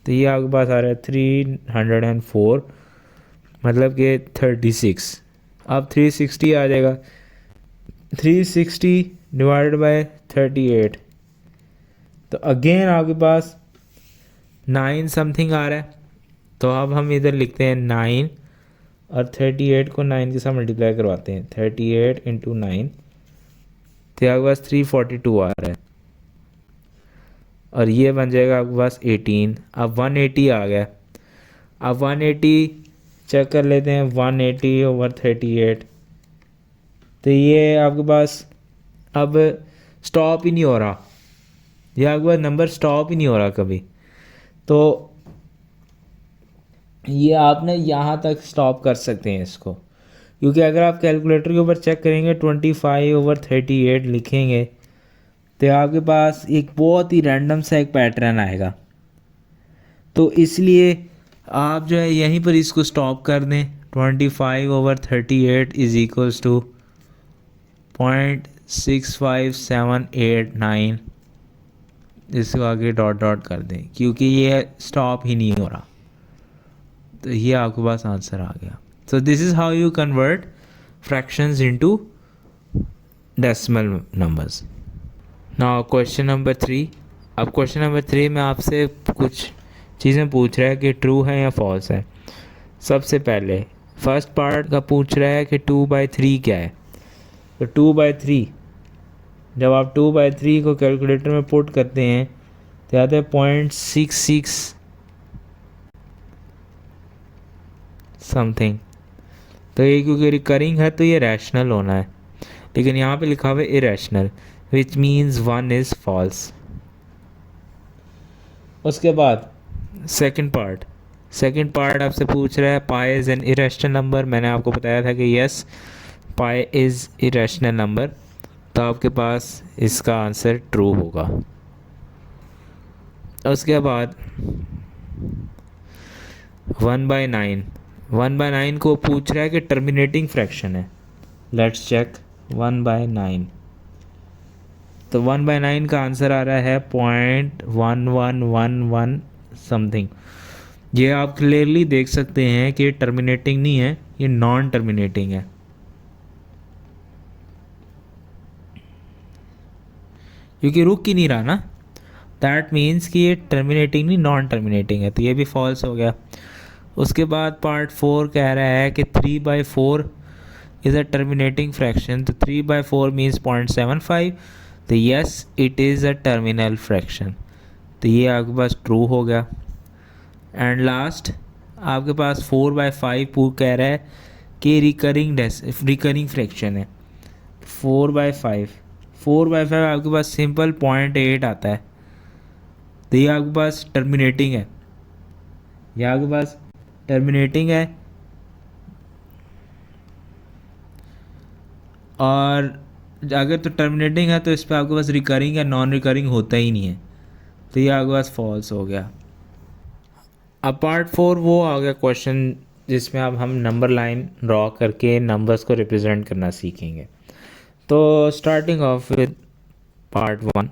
तो ये आपके पास आ रहा है 304, मतलब कि 36। अब 360 आ जाएगा, 360 डिवाइडेड बाय 38, तो अगेन आपके पास 9 समथिंग आ रहा है। तो अब हम इधर लिखते हैं 9 और 38 को 9 के साथ मल्टीप्लाई करवाते हैं। 38 इंटू 9, तो आपके पास 342 आ रहा है, और ये बन जाएगा आपके पास 18। अब 180 आ गया। अब 180 चेक कर लेते हैं, 180 ओवर 38, तो ये आपके पास अब स्टॉप ही नहीं हो रहा, ये आपके पास नंबर स्टॉप ही नहीं हो रहा कभी। तो ये आपने यहाँ तक स्टॉप कर सकते हैं इसको, क्योंकि अगर आप कैलकुलेटर के ऊपर चेक करेंगे 25 ओवर 38 लिखेंगे तो आपके पास एक बहुत ही रैंडम सा एक पैटर्न आएगा। तो इसलिए आप जो है यहीं पर इसको स्टॉप कर दें। 25 ओवर 38 इज इक्वल्स टू 0.65789, इसको आगे डॉट डॉट कर दें, क्योंकि ये स्टॉप ही नहीं हो रहा। तो ये आपके पास आंसर आ गया। सो this is how you convert fractions into decimal numbers. Now question number 3। अब क्वेश्चन नंबर 3 में आपसे कुछ चीज़ें पूछ रहा है कि ट्रू है या फॉल्स है। सबसे पहले फर्स्ट पार्ट का पूछ रहा है कि 2/3 क्या है। तो 2/3, जब आप 2/3 को कैलकुलेटर में पुट करते हैं तो आता है 0.66 समथिंग। तो ये क्योंकि रिकरिंग है तो ये रैशनल होना है, लेकिन यहाँ पे लिखा हुआ है irrational, which means 1 is false. उसके बाद सेकंड पार्ट आपसे पूछ रहा है pi is an irrational number. मैंने आपको बताया था कि yes, pi is irrational number, तो आपके पास इसका आंसर ट्रू होगा। उसके बाद 1/9 को पूछ रहा है कि टर्मिनेटिंग फ्रैक्शन है। Let's check 1/9। तो 1/9 का आंसर आ रहा है 0.1111 समथिंग। ये आप क्लियरली देख सकते हैं कि ये टर्मिनेटिंग नहीं है, ये नॉन टर्मिनेटिंग है, क्योंकि रुक ही नहीं रहा ना। दैट मीन्स कि ये टर्मिनेटिंग नहीं, नॉन टर्मिनेटिंग है, तो ये भी फॉल्स हो गया। उसके बाद पार्ट 4 कह रहा है कि 3/4 इज़ अ टर्मिनेटिंग फ्रैक्शन। तो 3/4 मीन्स 0.75, तो yes it is a terminal fraction, तो ये आपके पास ट्रू हो गया। एंड लास्ट आपके पास 4/5 कह रहा है कि रिकरिंग फ्रैक्शन है। 4/5 आपके पास सिंपल 0.8 आता है, तो ये आपके पास टर्मिनेटिंग है, ये आपके पास टर्मिनेटिंग है। और अगर तो टर्मिनेटिंग है तो इस पर आपके पास रिकरिंग या नॉन रिकरिंग होता ही नहीं है, तो ये आपके पास फॉल्स हो गया। अब पार्ट 4 वो आ गया क्वेश्चन जिसमें अब हम नंबर लाइन ड्रॉ करके नंबर्स को रिप्रेजेंट करना सीखेंगे। तो स्टार्टिंग ऑफ विद पार्ट 1,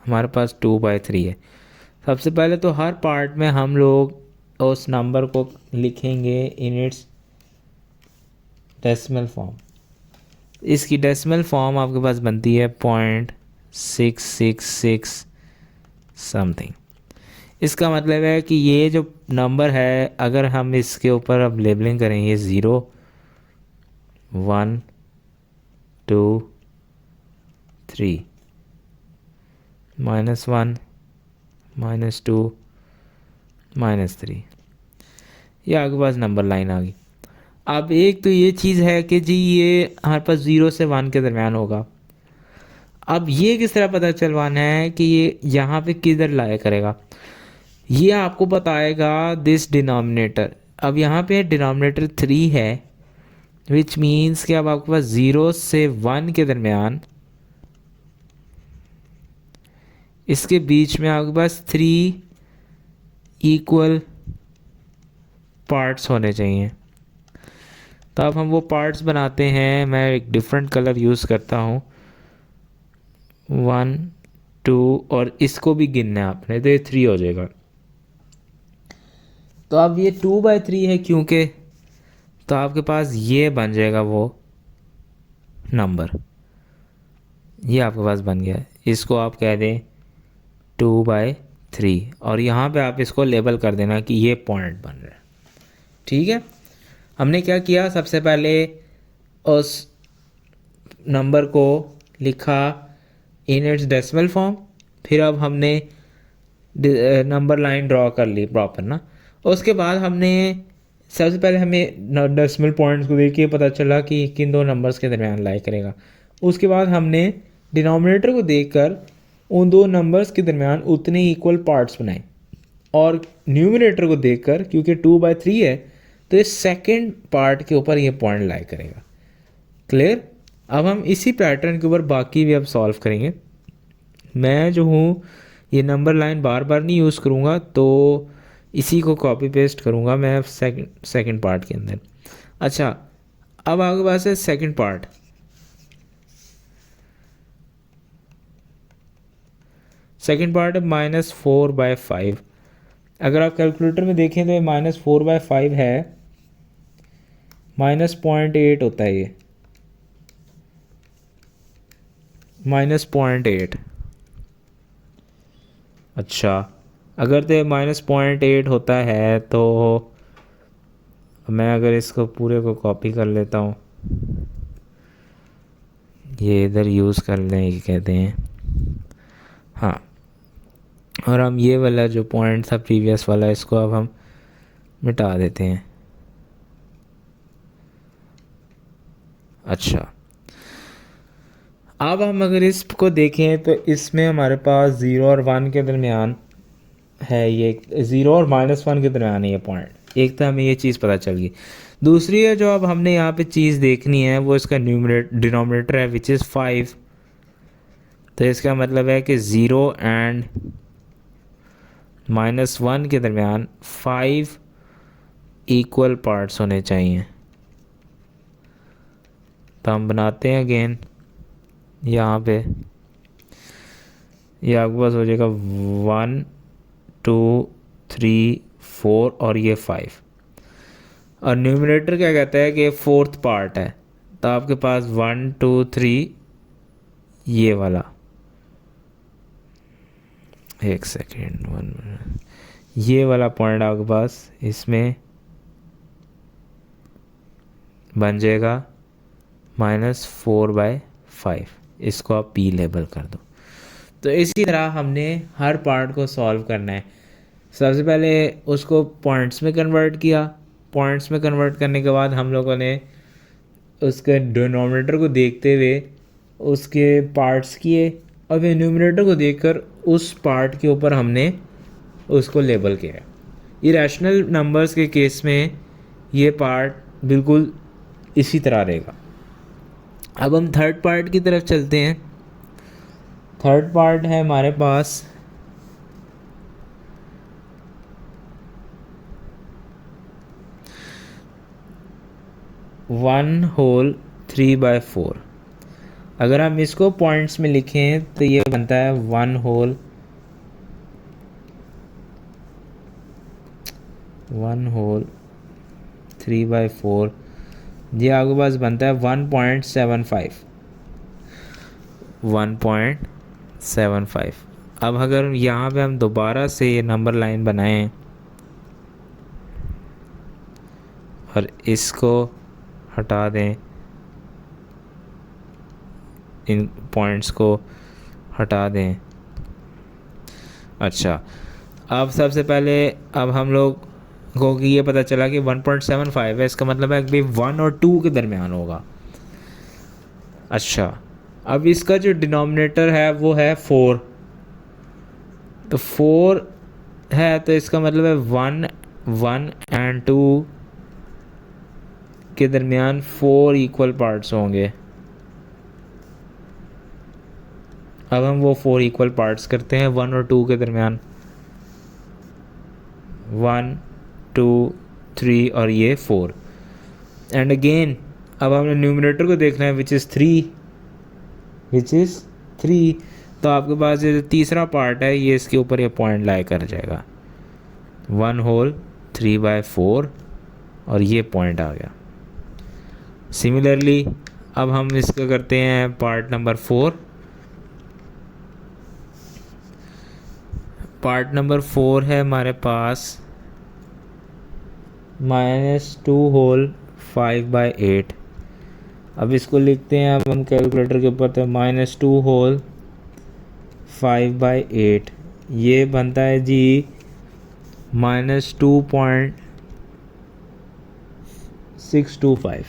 हमारे पास 2/3 है। सबसे पहले तो हर पार्ट में हम लोग उस नंबर को लिखेंगे इन इट्स डेसिमल फॉर्म। इसकी डेसिमल फॉर्म आपके पास बनती है 0.666 समथिंग। इसका मतलब है कि ये जो नंबर है, अगर हम इसके ऊपर अब लेबलिंग करेंगे 0 1 2 3 -1 -2 -3, ये आपके पास नंबर लाइन आ गई। अब एक तो ये चीज़ है कि जी ये हमारे पास 0 से 1 के दरमियान होगा। अब ये किस तरह पता चलवाना है कि ये यहाँ पे किधर लाया करेगा, ये आपको बताएगा दिस डिनोमिनेटर। अब यहाँ पे डिनोमिनेटर 3 है, विच मीन्स कि अब आपके पास 0 से 1 के दरमियान इसके बीच में आपके पास 3 इक्वल पार्ट्स होने चाहिए। तो अब हम वो पार्ट्स बनाते हैं। मैं एक डिफरेंट कलर यूज़ करता हूँ, 1 2, और इसको भी गिनना है आपने, तो ये 3 हो जाएगा। तो अब ये 2/3 है क्योंकि, तो आपके पास ये बन जाएगा वो नंबर, ये आपके पास बन गया। इसको आप कह दें 2/3, और यहाँ पे आप इसको लेबल कर देना कि ये पॉइंट बन रहा है। ठीक है, हमने क्या किया, सबसे पहले उस नंबर को लिखा इन इट्स डेसिमल फॉर्म, फिर अब हमने नंबर लाइन ड्रॉ कर ली प्रॉपर ना। उसके बाद हमने सबसे पहले हमें डेसिमल पॉइंट्स को देख के पता चला कि किन दो नंबर्स के दरमियान लाई करेगा। उसके बाद हमने डिनोमिनेटर को देखकर उन दो नंबर्स के दरमियान उतने इक्वल पार्ट्स बनाए, और न्यूमिनेटर को देखकर क्योंकि 2/3 है तो इस सेकंड पार्ट के ऊपर ये पॉइंट लाई करेगा। क्लियर। अब हम इसी पैटर्न के ऊपर बाकी भी अब सॉल्व करेंगे। मैं जो हूँ ये नंबर लाइन बार बार नहीं यूज़ करूँगा, तो इसी को कॉपी पेस्ट करूँगा मैं सेकंड पार्ट के अंदर। अच्छा, अब आपके पास है सेकंड पार्ट। सेकंड पार्ट है -4/5। अगर आप कैलकुलेटर में देखें तो ये -4/5 है, -0.8 होता है ये, -0.8। अच्छा, अगर तो -0.8 होता है तो मैं अगर इसको पूरे को कॉपी कर लेता हूँ, ये इधर यूज़ कर लें, ये कहते हैं हाँ, और हम ये वाला जो पॉइंट था प्रीवियस वाला, इसको अब हम मिटा देते हैं। अच्छा, अब हम अगर इसको देखें तो इसमें हमारे पास 0 और 1 के दरमियान है, ये 0 और -1 के दरमियान है ये पॉइंट। एक तो हमें ये चीज़ पता चल गई। दूसरी है जो अब हमने यहाँ पे चीज़ देखनी है वो इसका डिनोमिनेटर है विच इज़ 5। तो इसका मतलब है कि 0 एंड -1 के दरमियान 5 इक्वल पार्ट्स होने चाहिए। तो हम बनाते हैं अगेन, यहाँ पे ये आपके पास हो जाएगा 1 2 3 4 और ये 5, और न्यूमरेटर क्या कहता है कि फोर्थ पार्ट है। तो आपके पास 1 2 3 ये वाला, एक सेकेंड 1 मिनट, ये वाला पॉइंट आपके पास इसमें बन जाएगा -4/5। इसको आप P लेबल कर दो। तो इसी तरह हमने हर पार्ट को सॉल्व करना है। सबसे पहले उसको पॉइंट्स में कन्वर्ट किया, पॉइंट्स में कन्वर्ट करने के बाद हम लोगों ने उसके डिनोमिनेटर को देखते हुए उसके पार्ट्स किए, और फिर न्यूमरेटर को देखकर उस पार्ट के ऊपर हमने उसको लेबल किया। इरेशनल नंबर्स के केस में ये पार्ट बिल्कुल इसी तरह रहेगा। अब हम थर्ड पार्ट की तरफ चलते हैं। थर्ड पार्ट है हमारे पास 1/3/4। अगर हम इसको पॉइंट्स में लिखें तो ये बनता है 1/3/4। ये आपके पास बनता है 1.75। अब अगर यहाँ पे हम दोबारा से ये नंबर लाइन बनाएं और इसको हटा दें, इन पॉइंट्स को हटा दें। अच्छा, अब सबसे पहले अब हम लोग को कि ये पता चला कि 1.75 है, इसका मतलब है कि 1 और 2 के दरमियान होगा। अच्छा, अब इसका जो डिनोमिनेटर है वो है 4, तो 4 है, तो इसका मतलब है 1 1 एंड 2 के दरमियान 4 इक्वल पार्ट्स होंगे। अब हम वो 4 इक्वल पार्ट्स करते हैं 1 और 2 के दरमियान, 1 2 3 और ये 4। एंड अगेन अब हमने न्यूमरेटर को देखना है विच इज़ 3, तो आपके पास ये जो तीसरा पार्ट है ये इसके ऊपर ये पॉइंट लाई कर जाएगा, 1 होल 3/4 और ये पॉइंट आ गया। सिमिलरली अब हम इसका करते हैं पार्ट नंबर 4। पार्ट नंबर 4 है हमारे पास -2 होल 5/8। अब इसको लिखते हैं अब हम कैलकुलेटर के ऊपर, तो -2 होल 5/8 ये बनता है जी -2.625।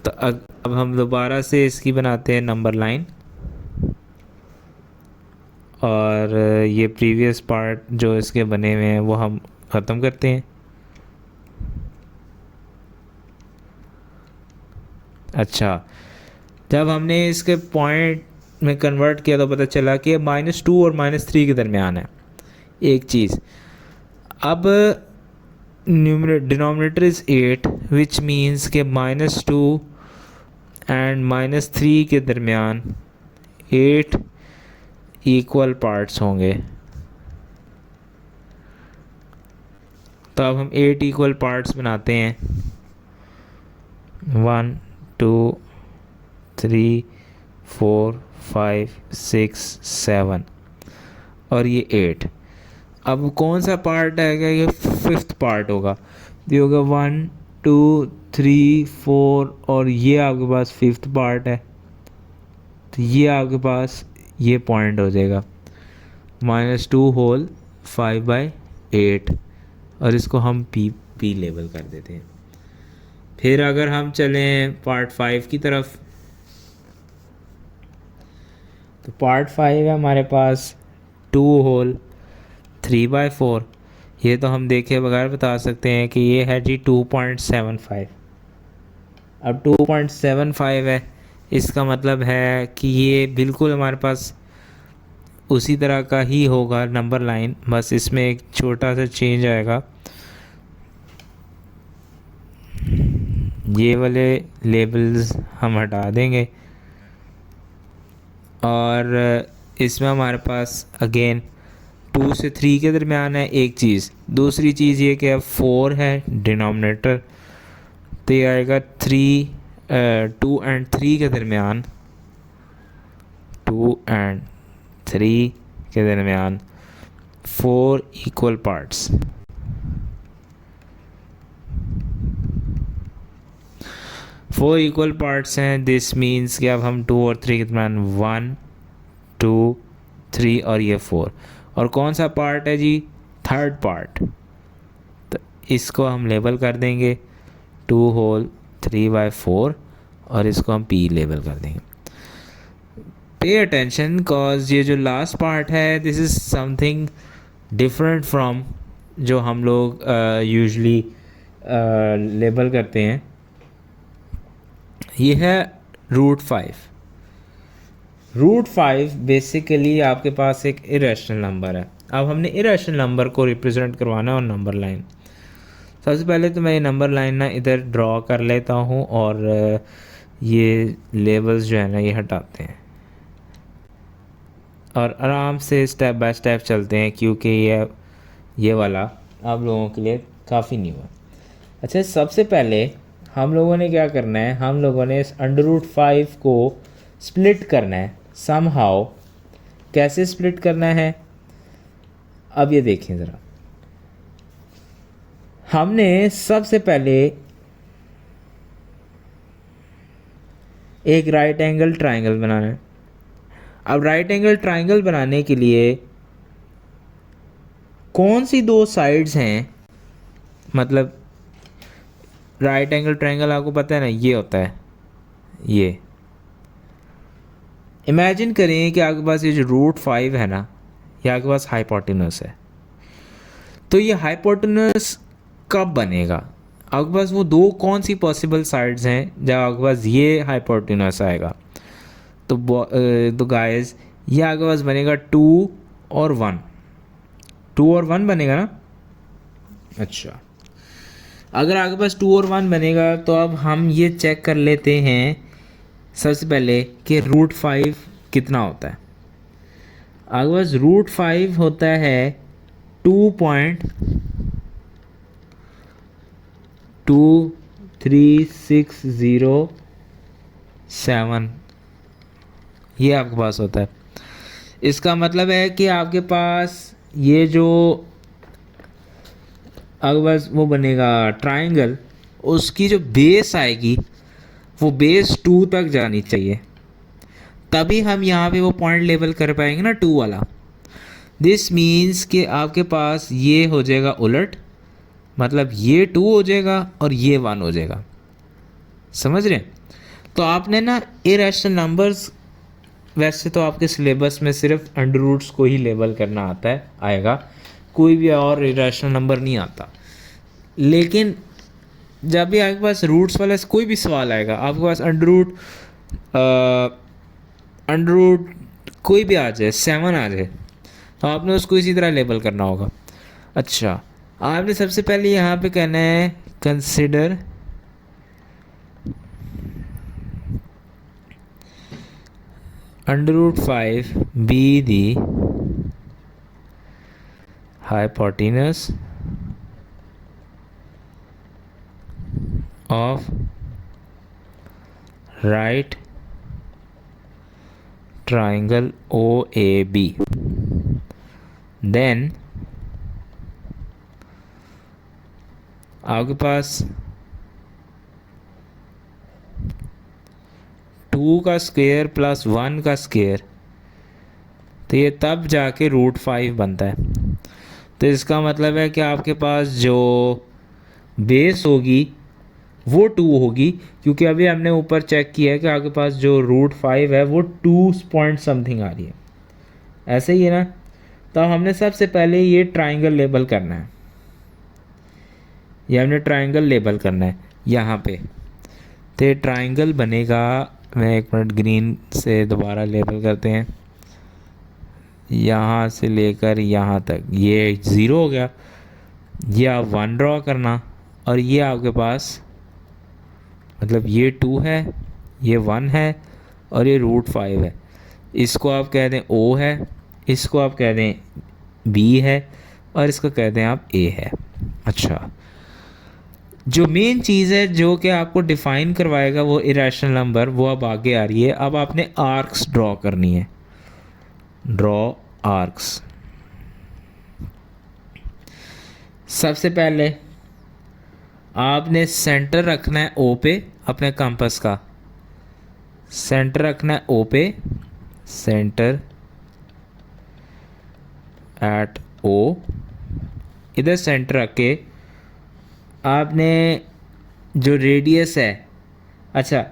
तो अब हम दोबारा से इसकी बनाते हैं नंबर लाइन, और ये प्रीवियस पार्ट जो इसके बने हुए हैं वो हम ख़त्म करते हैं। अच्छा, जब हमने इसके पॉइंट में कन्वर्ट किया तो पता चला कि -2 और -3 के दरमियान है एक चीज़। अब डिनोमिनेटर इज़ 8 विच मीन्स के -2 एंड -3 के दरमियान 8 इक्वल पार्ट्स होंगे। तो अब हम 8 इक्वल पार्ट्स बनाते हैं, 1 2 3 4 5 6 7 और ये 8। अब कौन सा पार्ट आएगा, ये 5th पार्ट होगा, ये होगा 1 2 3 4 और ये आपके पास 5th पार्ट है, तो ये आपके पास ये पॉइंट हो जाएगा -2 होल 5/8 और इसको हम P लेबल कर देते हैं। फिर अगर हम चलें पार्ट 5 की तरफ, तो पार्ट 5 है हमारे पास 2 होल 3/4। ये तो हम देखे बगैर बता सकते हैं कि ये है जी 2.75। अब 2.75 है, इसका मतलब है कि ये बिल्कुल हमारे पास उसी तरह का ही होगा नंबर लाइन, बस इसमें एक छोटा सा चेंज आएगा। ये वाले लेबल्स हम हटा देंगे और इसमें हमारे पास अगेन 2 से 3 के दरमियान है एक चीज़। दूसरी चीज़ ये कि अब 4 है डिनोमिनेटर, तो ये आएगा 2 एंड 3 के दरमियान, 2 एंड 3 के दरमियान 4 equal parts. Four equal parts हैं, दिस मीन्स कि अब हम 2 और 3 के दरमियान 1 2 3 और ये 4। और कौन सा पार्ट है जी, 3rd पार्ट, तो इसको हम लेबल कर देंगे 2 होल 3/4 और इसको हम P लेबल कर देंगे। पे अटेंशन कॉज ये जो लास्ट पार्ट है this is something different from जो हम लोग यूजुअली लेबल करते हैं। ये है √5। √5 बेसिकली आपके पास एक इरेशनल नंबर है। अब हमने इरेशनल नंबर को रिप्रेजेंट करवाना है और नंबर लाइन। सबसे पहले तो मैं ये नंबर लाइन ना इधर ड्रॉ कर लेता हूँ और ये लेबल्स जो है ना ये हटाते हैं और आराम से स्टेप बाय स्टेप चलते हैं, क्योंकि ये वाला आप लोगों के लिए काफ़ी न्यू है। अच्छा, सबसे पहले हम लोगों ने क्या करना है, हम लोगों ने इस √5 को स्प्लिट करना है समहाउ। कैसे स्प्लिट करना है, अब ये देखें ज़रा। हमने सबसे पहले एक राइट एंगल ट्राइंगल बनाना है। अब राइट एंगल ट्राइंगल बनाने के लिए कौन सी 2 साइड्स हैं, मतलब राइट एंगल ट्राइंगल आपको पता है ना ये होता है, ये इमेजिन करें कि आपके पास ये जो √5 है ना ये आपके पास हाइपोटेनस है। तो ये हाइपोटेनस कब बनेगा, आपके पास वो दो कौन सी पॉसिबल साइड्स हैं जब आपके पास ये हाइपोटेन्यूस आएगा, तो गाइस ये आपके पास बनेगा 2 और 1, 2 और 1 बनेगा ना। अच्छा, अगर आपके पास 2 और 1 बनेगा तो अब हम ये चेक कर लेते हैं सबसे पहले कि √5 कितना होता है। आपके पास √5 होता है 2.23607, ये आपके पास होता है। इसका मतलब है कि आपके पास ये जो आपके पास वो बनेगा ट्राइंगल, उसकी जो बेस आएगी वो बेस 2 तक जानी चाहिए, तभी हम यहाँ पे वो पॉइंट लेवल कर पाएंगे ना 2 वाला। दिस मीन्स कि आपके पास ये हो जाएगा उलट, मतलब ये 2 हो जाएगा और ये 1 हो जाएगा। समझ रहे हैं? तो आपने ना इरेशनल नंबर्स, वैसे तो आपके सिलेबस में सिर्फ अंडर रूट्स को ही लेबल करना आता है, आएगा, कोई भी और इरेशनल नंबर नहीं आता। लेकिन जब भी आपके पास रूट्स वाला कोई भी सवाल आएगा, आपके पास अंडर रूट कोई भी आ जाए, 7 आ जाए, तो आपने उसको इसी तरह लेबल करना होगा। अच्छा, आपने सबसे पहले यहाँ पे कहना है consider √5 be the hypotenuse of right triangle OAB. Then आपके पास 2 का स्क्वायर प्लस 1 का स्क्वायर, तो ये तब जाके √5 बनता है। तो इसका मतलब है कि आपके पास जो बेस होगी वो 2 होगी, क्योंकि अभी हमने ऊपर चेक किया है कि आपके पास जो √5 है वो 2 पॉइंट समथिंग आ रही है, ऐसे ही है ना। तो हमने सबसे पहले ये ट्राइंगल लेबल करना है, ये हमने ट्राइंगल लेबल करना है यहाँ पे। तो ये ट्राइंगल बनेगा, मैं 1 मिनट ग्रीन से दोबारा लेबल करते हैं, यहाँ से लेकर यहाँ तक ये 0 हो गया, ये आप 1 ड्रॉ करना, और ये आपके पास मतलब ये 2 है, ये 1 है, और ये √5 है। इसको आप कह दें O है, इसको आप कह दें B है, और इसको कह दें आप A है। अच्छा, जो मेन चीज़ है जो कि आपको डिफ़ाइन करवाएगा वो इरेशनल नंबर, वो अब आगे आ रही है। अब आपने आर्क्स ड्रॉ करनी है, ड्रॉ आर्क्स। सबसे पहले आपने सेंटर रखना है O पे, अपने कंपास का सेंटर रखना है O पे, सेंटर एट O। इधर सेंटर रख के आपने जो रेडियस है, अच्छा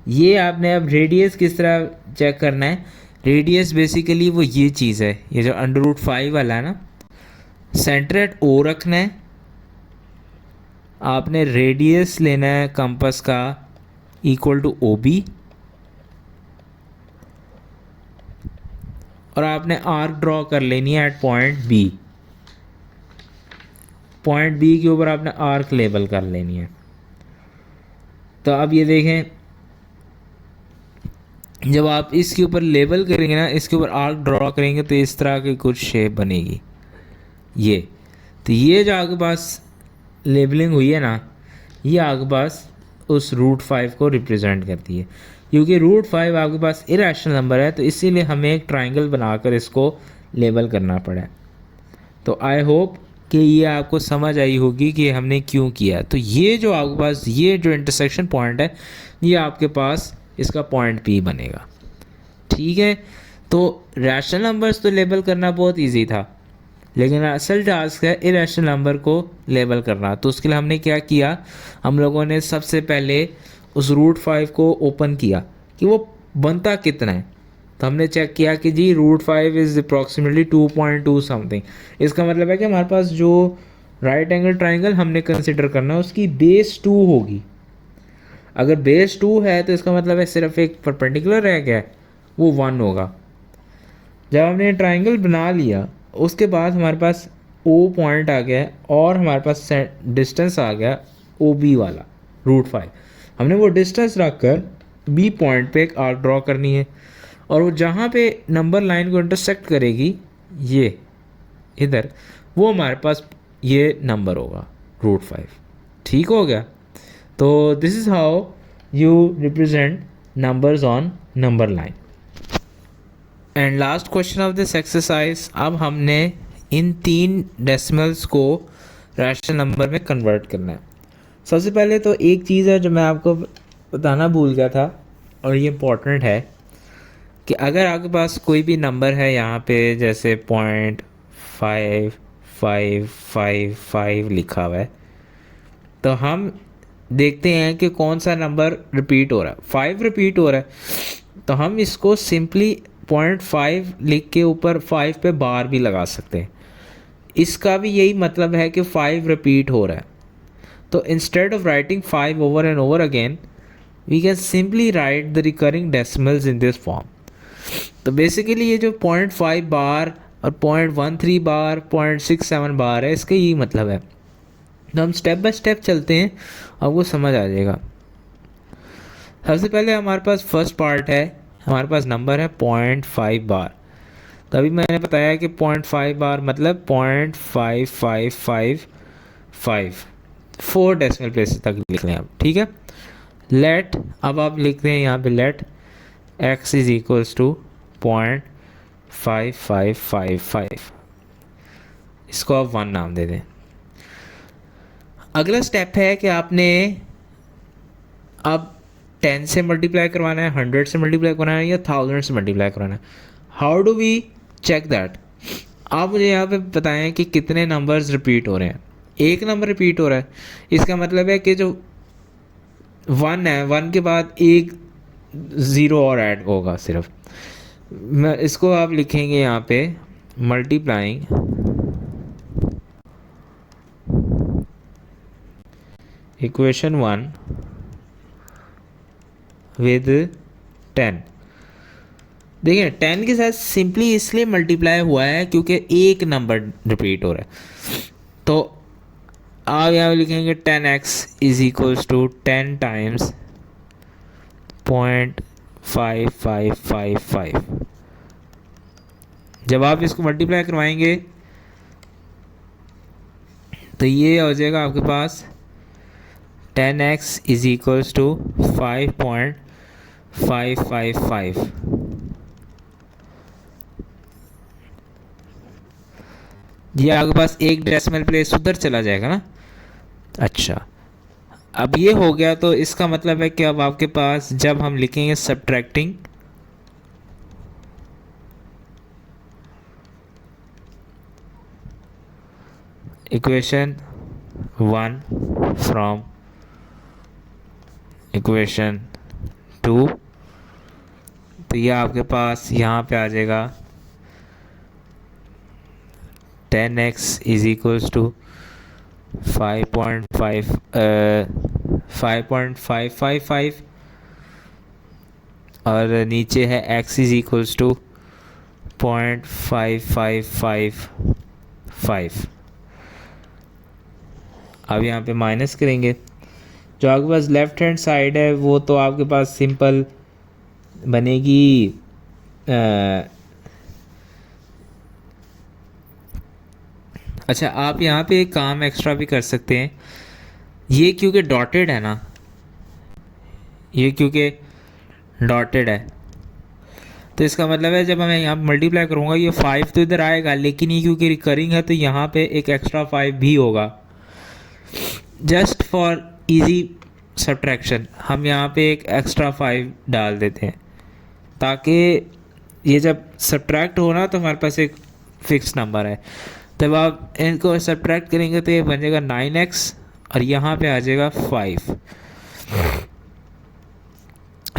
ये आपने अब रेडियस किस तरह चेक करना है, रेडियस बेसिकली वो ये चीज़ है, ये जो √5 वाला है ना, सेंटर एट O रखना है, आपने रेडियस लेना है कंपास का इक्वल टू OB, और आपने आर्क ड्रॉ कर लेनी है at point B। Point B के ऊपर आपने आर्क लेबल कर लेनी है। तो अब ये देखें, जब आप इसके ऊपर लेबल करेंगे ना, इसके ऊपर आर्क ड्रॉ करेंगे, तो इस तरह की कुछ शेप बनेगी ये। तो ये जो आपके पास लेबलिंग हुई है ना, ये आपके पास उस √5 को रिप्रेजेंट करती है। क्योंकि √5 आपके पास इरेशनल नंबर है, तो इसीलिए हमें एक ट्राइंगल बनाकर इसको लेबल करना पड़ा। तो आई होप कि ये आपको समझ आई होगी कि हमने क्यों किया। तो ये जो आपके पास ये जो इंटरसेक्शन पॉइंट है, ये आपके पास इसका पॉइंट P बनेगा। ठीक है, तो रैशनल नंबर्स तो लेबल करना बहुत इजी था, लेकिन असल टास्क है इरेशनल नंबर को लेबल करना। तो उसके लिए हमने क्या किया, हम लोगों ने सबसे पहले उस √5 को ओपन किया कि वो बनता कितना है। तो हमने चेक किया कि जी √5 इज़ अप्रॉक्सीमेटली 2.2 समथिंग। इसका मतलब है कि हमारे पास जो राइट एंगल ट्राइंगल हमने कंसिडर करना है, उसकी बेस 2 होगी। अगर बेस 2 है तो इसका मतलब है सिर्फ एक परपेंडिकुलर रह गया है, वो 1 होगा। जब हमने ट्राइंगल बना लिया उसके बाद हमारे पास ओ पॉइंट आ गया और हमारे पास डिस्टेंस आ गया ओ बी वाला √5। हमने वो डिस्टेंस रख कर बी पॉइंट पे एक आर्क ड्रॉ करनी है, और वो जहाँ पे नंबर लाइन को इंटरसेक्ट करेगी ये इधर, वो हमारे पास ये नंबर होगा √5। ठीक हो गया। तो this is how you represent numbers on number line. And last question of this exercise, अब हमने इन 3 डेसिमल्स को रैशनल नंबर में कन्वर्ट करना है। सबसे पहले तो एक चीज़ है जो मैं आपको बताना भूल गया था, और ये इम्पोर्टेंट है कि अगर आपके पास कोई भी नंबर है यहाँ पे जैसे 0.5555 लिखा हुआ है, तो हम देखते हैं कि कौन सा नंबर रिपीट हो रहा है। 5 रिपीट हो रहा है, तो हम इसको सिंपली 0.5 लिख के ऊपर 5 पे बार भी लगा सकते हैं। इसका भी यही मतलब है कि 5 रिपीट हो रहा है। तो instead of writing 5 over and over again, we can simply write the recurring decimals in this form. तो बेसिकली ये जो 0.5 बार और 0.13 बार 0.67 बार है, इसका यही मतलब है। तो हम स्टेप बाय स्टेप चलते हैं, आपको समझ आ जाएगा। सबसे पहले हमारे पास फर्स्ट पार्ट है, हमारे पास नंबर है 0.5 बार। तो अभी मैंने बताया कि 0.5 बार मतलब 0.5555, 4 डेसिमल प्लेसेस तक लिख लें आप। ठीक है। लेट, अब आप लिखते हैं यहाँ पे let x is equals to 0.5555, इसको आप 1 नाम दे दें। अगला स्टेप है कि आपने अब 10 से मल्टीप्लाई करवाना है, 100 से मल्टीप्लाई करवाना है, या 1000 से मल्टीप्लाई करवाना है। How do we check that? आप मुझे यहाँ पे बताएं कि कितने नंबर्स रिपीट हो रहे हैं। एक नंबर रिपीट हो रहा है, इसका मतलब है कि जो 1 है, 1 के बाद एक 0 और ऐड होगा सिर्फ। मैं इसको आप लिखेंगे यहाँ पे मल्टीप्लाइंग इक्वेशन 1 विद 10। देखिए 10 के साथ सिंपली इसलिए मल्टीप्लाई हुआ है क्योंकि एक नंबर रिपीट हो रहा है। तो आप यहाँ लिखेंगे 10x is equals to 10 times 0.5555। जब आप इसको मल्टीप्लाई करवाएंगे तो ये हो जाएगा आपके पास 10x इज इक्वल्स टू 5.555। ये आपके पास एक डेसिमल प्लेस उधर चला जाएगा ना। अच्छा, अब ये हो गया, तो इसका मतलब है कि अब आपके पास जब हम लिखेंगे सब्ट्रैक्टिंग इक्वेशन 1 फ्रॉम इक्वेशन 2, तो ये आपके पास यहाँ पे आ जाएगा 10x इज इक्वल्स टू 5.555 और नीचे है x इज इक्वल्स टू 0.5555। अब यहाँ पे माइनस करेंगे, जो आपके पास लेफ्ट हैंड साइड है वो तो आपके पास सिंपल बनेगी अच्छा, आप यहाँ पे एक काम एक्स्ट्रा भी कर सकते हैं। ये क्योंकि डॉटेड है ना, ये क्योंकि डॉटेड है, तो इसका मतलब है जब मैं यहाँ मल्टीप्लाई करूँगा ये 5 तो इधर आएगा, लेकिन ये क्योंकि रिकरिंग है तो यहाँ पे एक एक्स्ट्रा 5 भी होगा। जस्ट फॉर इजी सब्ट्रैक्शन हम यहाँ पे एक एक्स्ट्रा 5 डाल देते हैं, ताकि ये जब सब्ट्रैक्ट हो ना तो हमारे पास एक फिक्स नंबर है। तब आप इनको सब्ट्रैक्ट करेंगे तो ये बन जाएगा 9x और यहाँ पे आ जाएगा 5,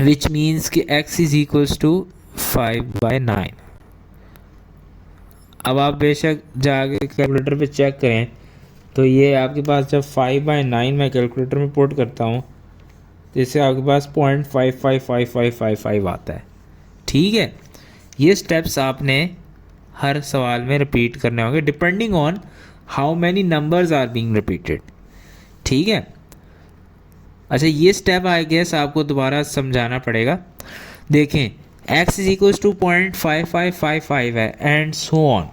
विच मीन्स कि x इज इक्वल्स टू 5/9। अब आप बेशक जाके कैलकुलेटर पे चेक करें तो ये आपके पास जब 5/9 मैं कैलकुलेटर में पुट करता हूँ तो इससे आपके पास 0.555555 आता है। ठीक है, ये स्टेप्स आपने हर सवाल में रिपीट करने होंगे depending on how many numbers are being repeated. ठीक है, अच्छा ये स्टेप आई गेस आपको दोबारा समझाना पड़ेगा। देखें x इज इक्वल टू 0.5555 है एंड सो ऑन।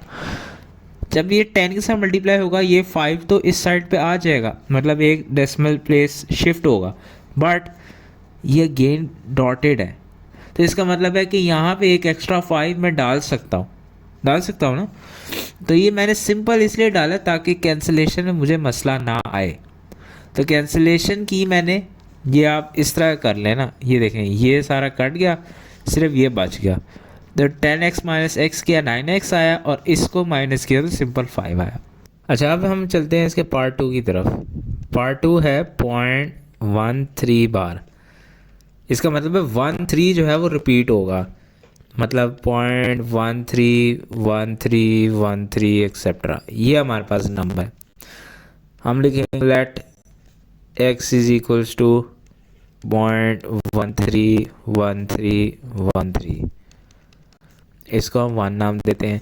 जब ये 10 के साथ मल्टीप्लाई होगा ये 5 तो इस साइड पे आ जाएगा, मतलब एक डेसिमल प्लेस शिफ्ट होगा, बट ये अगेन डॉटेड है तो इसका मतलब है कि यहाँ पे एक एक्स्ट्रा 5 मैं डाल सकता हूँ ना। तो ये मैंने सिंपल इसलिए डाला ताकि कैंसिलेशन में मुझे मसला ना आए। तो कैंसिलेशन की मैंने, ये आप इस तरह कर लेना, ये देखें ये सारा कट गया, सिर्फ ये बच गया। तो 10x माइनस एक्स किया 9x आया और इसको माइनस किया तो सिंपल 5 आया। अच्छा अब हम चलते हैं इसके पार्ट 2 की तरफ। पार्ट 2 है 0.13 बार। इसका मतलब है 13 जो है वो रिपीट होगा, मतलब 0.131313 एक्सेट्रा। ये हमारे पास नंबर है। हम लिखेंगे let x is equals to 0.131313। इसको हम 1 नाम देते हैं।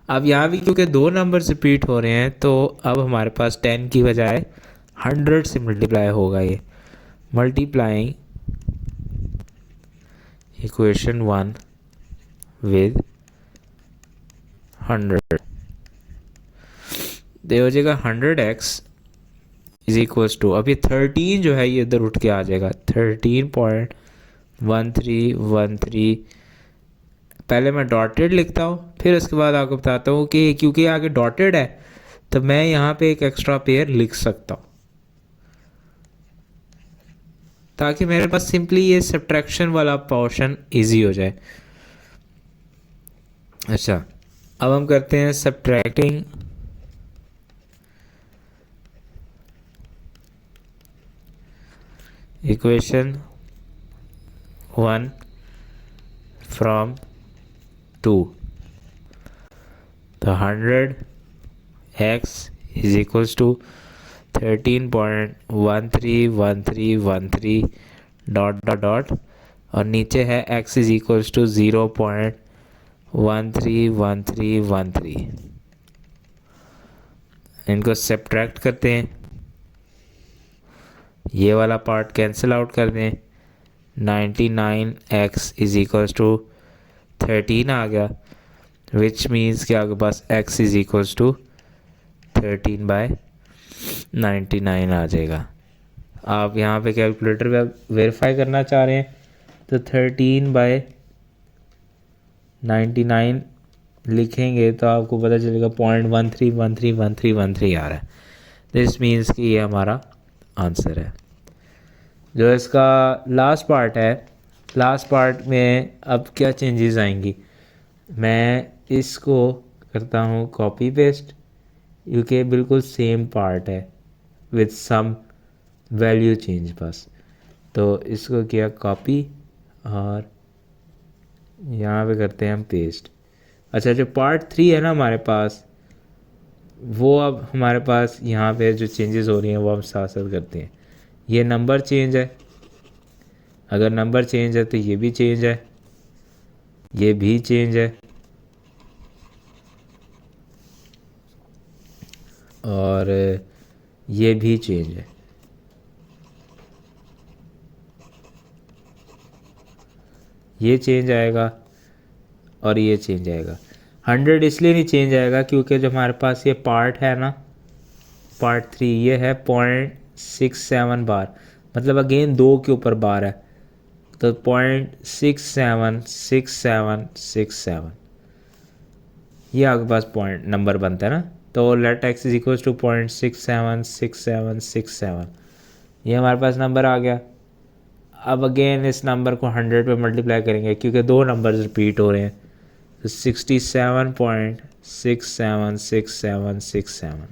अब यहाँ भी क्योंकि 2 नंबर रिपीट हो रहे हैं तो अब हमारे पास 10 की बजाय 100 से मल्टीप्लाई होगा। ये मल्टीप्लाइंग इक्वेशन 1 विद 100 दे हो जाएगा 100x इज इक्वल्स टू, अब ये 13 जो है ये इधर उठ के आ जाएगा 13.1313। पहले मैं डॉटेड लिखता हूँ, फिर उसके बाद आपको बताता हूँ कि क्योंकि आगे डॉटेड है तो मैं यहाँ पे एक एक्स्ट्रा पेयर लिख सकता हूँ ताकि मेरे पास सिंपली ये सब्ट्रैक्शन वाला पोर्शन इजी हो जाए। अच्छा अब हम करते हैं सब्ट्रैक्टिंग इक्वेशन 1 फ्रॉम 2। तो 100x is equals to 13.131313 dot dot dot और नीचे है x इज इक्वल्स टू 0.131313। इनको सब्ट्रैक्ट करते हैं, ये वाला पार्ट कैंसिल आउट कर दें। 99x इज इक्वल्स टू 13 आ गया, विच मीन्स कि आपके पास x इज इक्वल्स टू 13/99 आ जाएगा। आप यहाँ पे कैलकुलेटर पे वेरीफाई करना चाह रहे हैं तो 13/99 लिखेंगे तो आपको पता चलेगा 0.13131313 आ रहा है। दिस मीन्स कि ये हमारा आंसर है। जो इसका लास्ट पार्ट है, लास्ट पार्ट में अब क्या चेंजेस आएंगी, मैं इसको करता हूँ कॉपी पेस्ट क्योंकि बिल्कुल सेम पार्ट है विद सम वैल्यू चेंज बस। तो इसको किया कॉपी और यहाँ पे करते हैं हम पेस्ट। अच्छा जो पार्ट 3 है ना हमारे पास, वो अब हमारे पास यहाँ पे जो चेंजेस हो रही हैं वो हम साथ साथ करते हैं। ये नंबर चेंज है, अगर नंबर चेंज है तो ये भी चेंज है, ये भी चेंज है और ये भी चेंज है। ये चेंज आएगा और ये चेंज आएगा। 100 इसलिए नहीं चेंज आएगा क्योंकि जो हमारे पास ये पार्ट है ना, पार्ट 3 ये है 0.67 बार, मतलब अगेन 2 के ऊपर बार है तो 0.676767 ये आपके पास पॉइंट नंबर बनता है ना। तो let x is equal to 0.676767 ये हमारे पास नंबर आ गया। अब अगेन इस नंबर को 100 पे मल्टीप्लाई करेंगे क्योंकि 2 नंबर्स रिपीट हो रहे हैं तो 67.676767।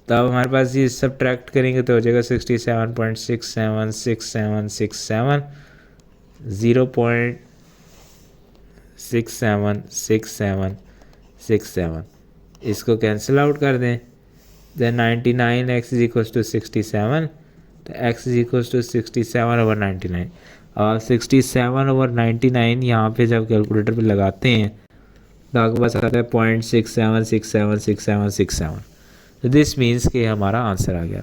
तब हमारे पास ये सब्ट्रैक्ट करेंगे तो हो जाएगा 67.676767 0.676767। इसको कैंसिल आउट कर दें then 99x is equals to 67, तो x is equals to 67/99। और 67/99 यहाँ पे जब कैलकुलेटर पे लगाते हैं तो आपके पास आता है 0.67676767। तो दिस मीन्स कि हमारा आंसर आ गया।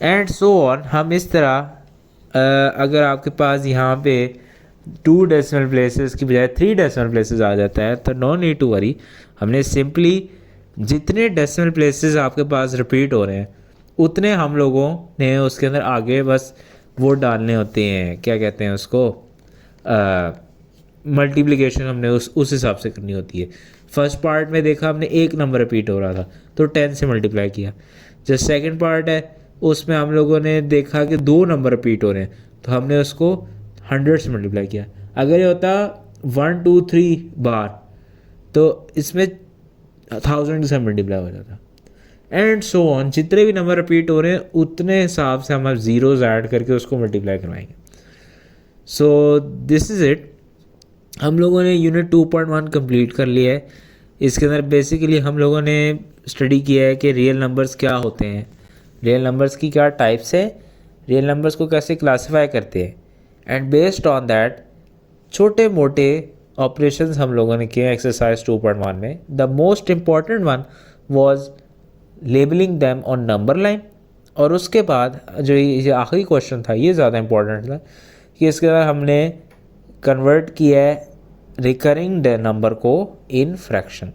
And so on. हम इस तरह अगर आपके पास यहाँ पे 2 डेसिमल प्लेसेस की बजाय 3 डेसिमल प्लेसेस आ जाता है तो नो नीड टू वरी, हमने सिंपली जितने डेसिमल प्लेसेस आपके पास रिपीट हो रहे हैं उतने हम लोगों ने उसके अंदर आगे बस वो डालने होते हैं, क्या कहते हैं उसको, मल्टीप्लिकेशन हमने उस हिसाब से करनी होती है। फर्स्ट पार्ट में देखा हमने एक नंबर रिपीट हो रहा था तो 10 से मल्टीप्लाई किया। जो सेकंड पार्ट है उसमें हम लोगों ने देखा कि 2 नंबर रिपीट हो रहे हैं तो हमने उसको 100 से मल्टीप्लाई किया। अगर ये होता 1 2 3 बार तो इसमें 1000 से मल्टीप्लाई हो जाता। एंड सो ऑन, जितने भी नंबर रिपीट हो रहे हैं उतने हिसाब से हम ज़ीरोज़ ऐड करके उसको मल्टीप्लाई करवाएंगे। सो दिस इज़ इट। हम लोगों ने यूनिट 2.1 कंप्लीट कर लिया है। इसके अंदर बेसिकली हम लोगों ने स्टडी किया है कि रियल नंबर्स क्या होते हैं, रियल नंबर्स की क्या टाइप्स है, रियल नंबर्स को कैसे क्लासीफाई करते हैं, एंड बेस्ड ऑन दैट छोटे मोटे ऑपरेशंस हम लोगों ने किए एक्सरसाइज 2.1 में। The most important one was labelling them on number line. और उसके बाद जो ये आखिरी क्वेश्चन था ये ज़्यादा इम्पॉर्टेंट था कि इसके बाद हमने कन्वर्ट किया है रिकरिंग नंबर को in fraction.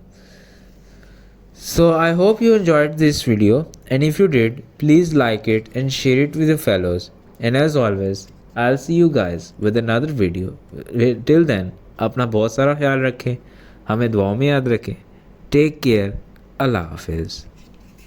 So I hope you enjoyed this video, and if you did, please like it and share it with your fellows. And as always, I'll see you guys with another video. Till then, अपना बहुत सारा ख्याल रखें, हमें दुआओं में याद रखें। Take care. Allah Hafiz.